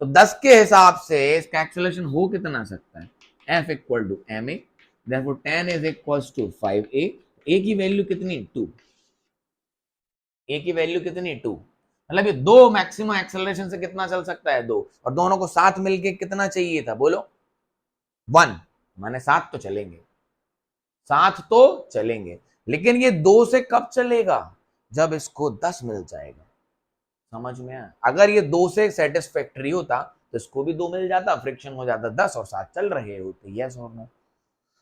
तो 10 के हिसाब से इसका एक्सेलरेशन हो कितना सकता है? F equal to m a, therefore 10 is equals to 5a। a की वैल्यू कितनी? 2। a की वैल्यू कितनी? 2। मतलब ये 2 मैक्सिमम एक्सेलरेशन से कितना चल सकता है? 2। और दोनों को साथ मिलके कितना चाहिए था? बोलो 1। माने 7 तो चलेंगे, साथ तो चलेंगे, लेकिन ये 2 से कब चलेगा, जब इसको 10 मिल जाएगा। समझ में आया? अगर ये 2 से सेटिस्फैक्टरी होता तो इसको भी 2 मिल जाता, फ्रिक्शन हो जाता 10 और साथ चल रहे होते। यस और नो?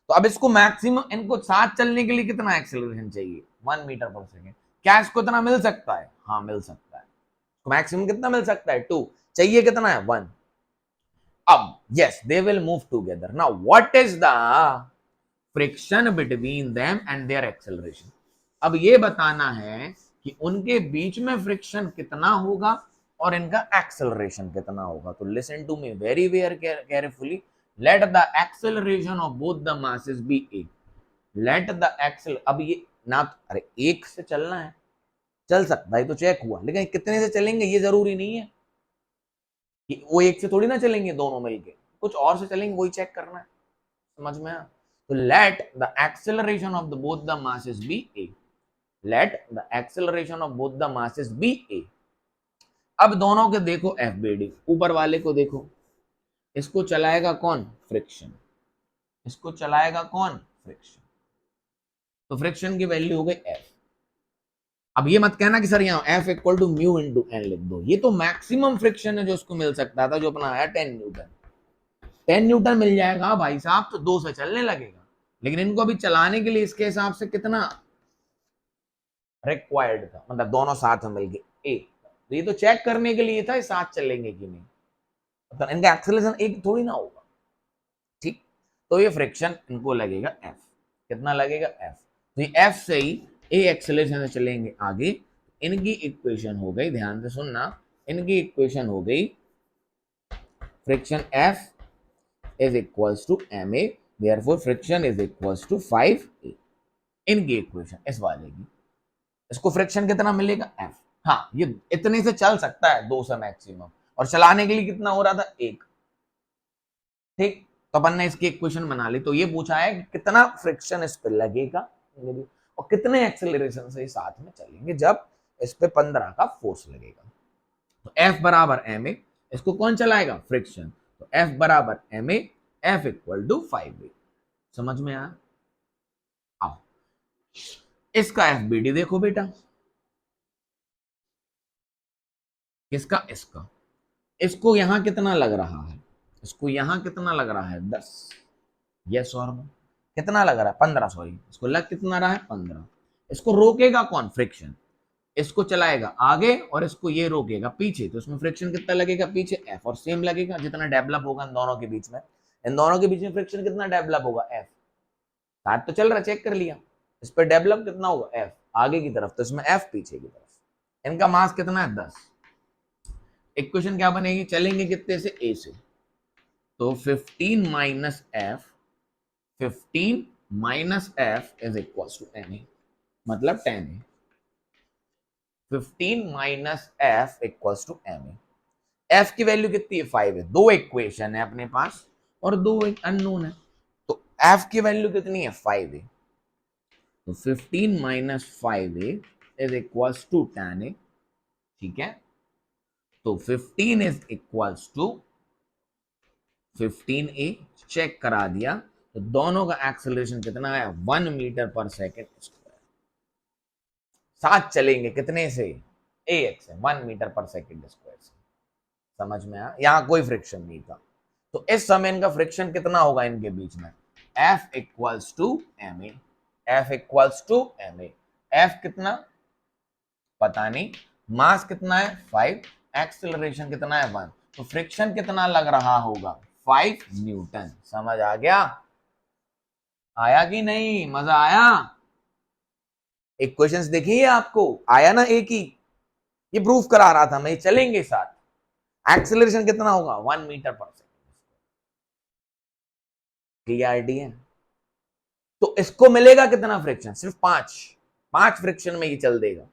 तो अब इसको मैक्सिमम, इनको साथ चलने के लिए कितना एक्सेलरेशन चाहिए, 1 मीटर पर सेकेंड। क्या इसको इतना मिल सकता है? हाँ मिल सकता है। तो मैक्सिमम कितना मिल सकता है? 2। चाहिए कितना है? 1। अब yes, they will move together. Now what is the friction between them and their acceleration. अब ये बताना है कि उनके बीच में फ्रिक्शन कितना होगा और इनका एक्सेलरेशन कितना होगा। तो listen to me very very carefully. Let the acceleration of both the masses be a. Let the accel, अब ये ना, अरे एक से चलना है, चल सकता है तो चेक हुआ, लेकिन कितने से चलेंगे ये जरूरी नहीं है कि वो एक से थोड़ी ना चलेंगे, दोनों मिलके कुछ और से चलेंगे, वही चेक करना है। समझ में आया? तो let the acceleration of the both the masses be a. Let the acceleration of both the masses be a. अब दोनों के देखो एफ बी डी, ऊपर वाले को देखो, इसको चलाएगा कौन? फ्रिक्शन। इसको चलाएगा कौन? फ्रिक्शन। तो फ्रिक्शन की वैल्यू हो गई एफ। अब ये मत कहना कि सर यहाँ F equal to mu into n लिख दो, ये तो मैक्सिमम फ्रिक्शन है जो उसको मिल सकता था, जो अपना आया 10 न्यूटन। 10 न्यूटन मिल जाएगा भाई साहब तो 2 से चलने लगेगा, लेकिन इनको अभी चलाने के लिए इसके हिसाब से कितना रिक्वायर्ड था, मतलब दोनों साथ में मिल गए ए। तो ये तो चेक करने के लिए था साथ चलेंगे कि नहीं, मतलब इनका एक्सेलरेशन एक थोड़ी ना होगा। ठीक, तो ये फ्रिक्शन इनको लगेगा एफ। कितना लगेगा? एफ। तो ये एफ से ही ए एक्सेलरेशन से चलेंगे आगे। इनकी इक्वेशन हो गई, ध्यान से सुनना, इनकी इक्वेशन हो गई friction F is equals to ma, therefore friction is equals to 5a। इनकी इक्वेशन इस वाले की, इसको फ्रिक्शन कितना मिलेगा? f। हाँ, ये इतने से चल सकता है 2 से मैक्सिमम, और चलाने के लिए कितना हो रहा था? 1। ठीक, तो अपन ने इसकी इक्वेशन बना ली। तो ये पूछा है कि कितना फ्रिक्शन इस पे लगेगा और कितने एक्सेलरेशन से साथ में चलेंगे जब इस पे 15 का फोर्स लगेगा। तो F बराबर ma, इसको कौन चलाएगा? फ्रिक्शन। तो F बराबर ma, F equal to 5a। समझ में आया? आओ इसका FBD देखो बेटा, किसका? इसका। इसको यहां कितना लग रहा है? इसको यहां कितना लग रहा है? 10। यस और नो? कितना लग रहा है? 15, सॉरी, इसको लग कितना रहा है? 15। इसको रोकेगा कौन? फ्रिक्शन। इसको चलाएगा आगे और इसको ये रोकेगा पीछे, तो इसमें फ्रिक्शन कितना लगेगा? पीछे एफ। और सेम लगेगा जितना डेवलप होगा इन दोनों के बीच में, इन दोनों के बीच में फ्रिक्शन कितना डेवलप होगा? एफ। साथ तो चल रहा, चेक कर लिया, इस पर डेवलप कितना होगा? एफ आगे की तरफ, तो इसमें एफ पीछे की तरफ। इनका मास कितना है? 10। इक्वेशन क्या बनेगी? चलेंगे कितने से? ए से। तो 15 minus F, 15 minus F is equal to n, मतलब 10 है। 15 minus F equals to m a. F की वैल्यू कितनी है? 5 है। 2 इक्वेशन है अपने पास और 2 अननोन है, तो एफ की वैल्यू कितनी है? 5 है। तो 15 minus 5a is equals to 10a। ठीक है, तो 15 is equals to 15a, check करा दिया। तो दोनों का एक्सेलरेशन कितना है? 1 मीटर पर सेकेंड स्क्वायर। साथ चलेंगे कितने से? ax है, 1 मीटर पर सेकेंड स्क्वायर से। समझ में आया? यहां कोई फ्रिक्शन नहीं था, तो इस समय इनका फ्रिक्शन कितना होगा इनके बीच में? F equals to m a. F equals to m a. F कितना पता नहीं, मास कितना है? 5, एक्सेलरेशन कितना है? 1। तो फ्रिक्शन कितना लग रहा होगा? 5 न्यूटन। समझ आ गया? आया कि नहीं? मजा आया? इक्वेशंस देखिए आपको, आया ना एक ही? ये प्रूफ करा रहा था मैं, चलेंगे साथ। एक्सेलरेशन कितना होगा? 1 मीटर पर सेकेंड। क्लियरिटी है? तो इसको मिलेगा कितना फ्रिक्शन? सिर्फ 5 फ्रिक्शन में ये चल देगा।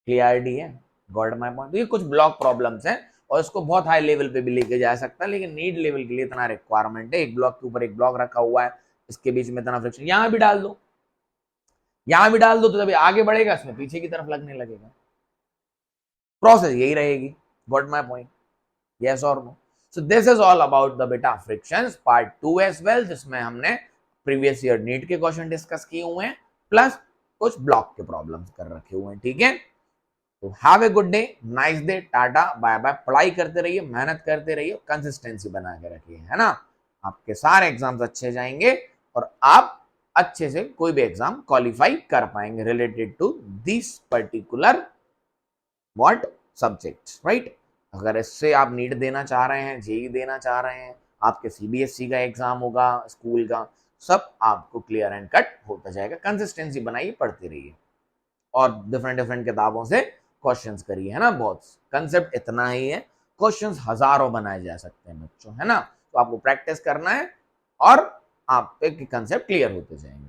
क्लियरिटी है? Got my point? ये कुछ ब्लॉक प्रॉब्लम्स हैं और इसको बहुत हाई लेवल पे भी लेके जा सकता है, लेकिन नीड लेवल के लिए इतना रिक्वायरमेंट है। एक ब्लॉक के ऊपर एक ब्लॉक रखा हुआ है, इसके बीच में इतना फ्रिक्शन, यहां भी डाल दो, यहां भी डाल दो, तो जब आगे बढ़ेगा इसमें पीछे की तरफ लगने लगेगा। प्रोसेस यही रहेगी। Got my point? यस और no? So this is all about the बेटा फ्रिक्शंस पार्ट 2 एज वेल, जिसमें हमने प्रीवियस ईयर नीट के क्वेश्चन डिस्कस किए हुए हैं, प्लस कुछ ब्लॉक के प्रॉब्लम्स कर रखे हुए हैं। ठीक है, तो have a good day, nice day, tata bye bye. पढ़ाई करते रहिए, मेहनत करते रहिए, कंसिस्टेंसी बना के रखिए, है ना। आपके सारे एग्जाम्स अच्छे जाएंगे और आप अच्छे से कोई भी एग्जाम क्वालिफाई कर पाएंगे related to this particular what subject, right. अगर इससे आप नीट देना चाह रहे हैं, जेई देना चाह रहे हैं, आपके सीबीएसई का एग्जाम होगा, स्कूल का, सब आपको क्लियर एंड कट होता जाएगा। कंसिस्टेंसी बनाइए, पढ़ते रहिए और डिफरेंट डिफरेंट किताबों से क्वेश्चंस करिए, है ना। बहुत कंसेप्ट इतना ही है, क्वेश्चंस हजारों बनाए जा सकते हैं बच्चों, है ना। तो आपको प्रैक्टिस करना है और आपके कंसेप्ट क्लियर होते जाएंगे।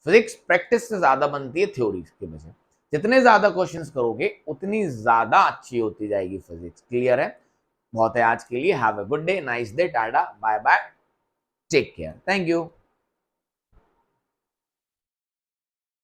फिजिक्स प्रैक्टिस से ज्यादा बनती है थ्योरी की वजह। जितने ज्यादा क्वेश्चंस करोगे उतनी ज्यादा अच्छी होती जाएगी फिजिक्स। क्लियर है? बहुत है आज के लिए। Have a good day, nice day, tata bye bye, take care, thank you.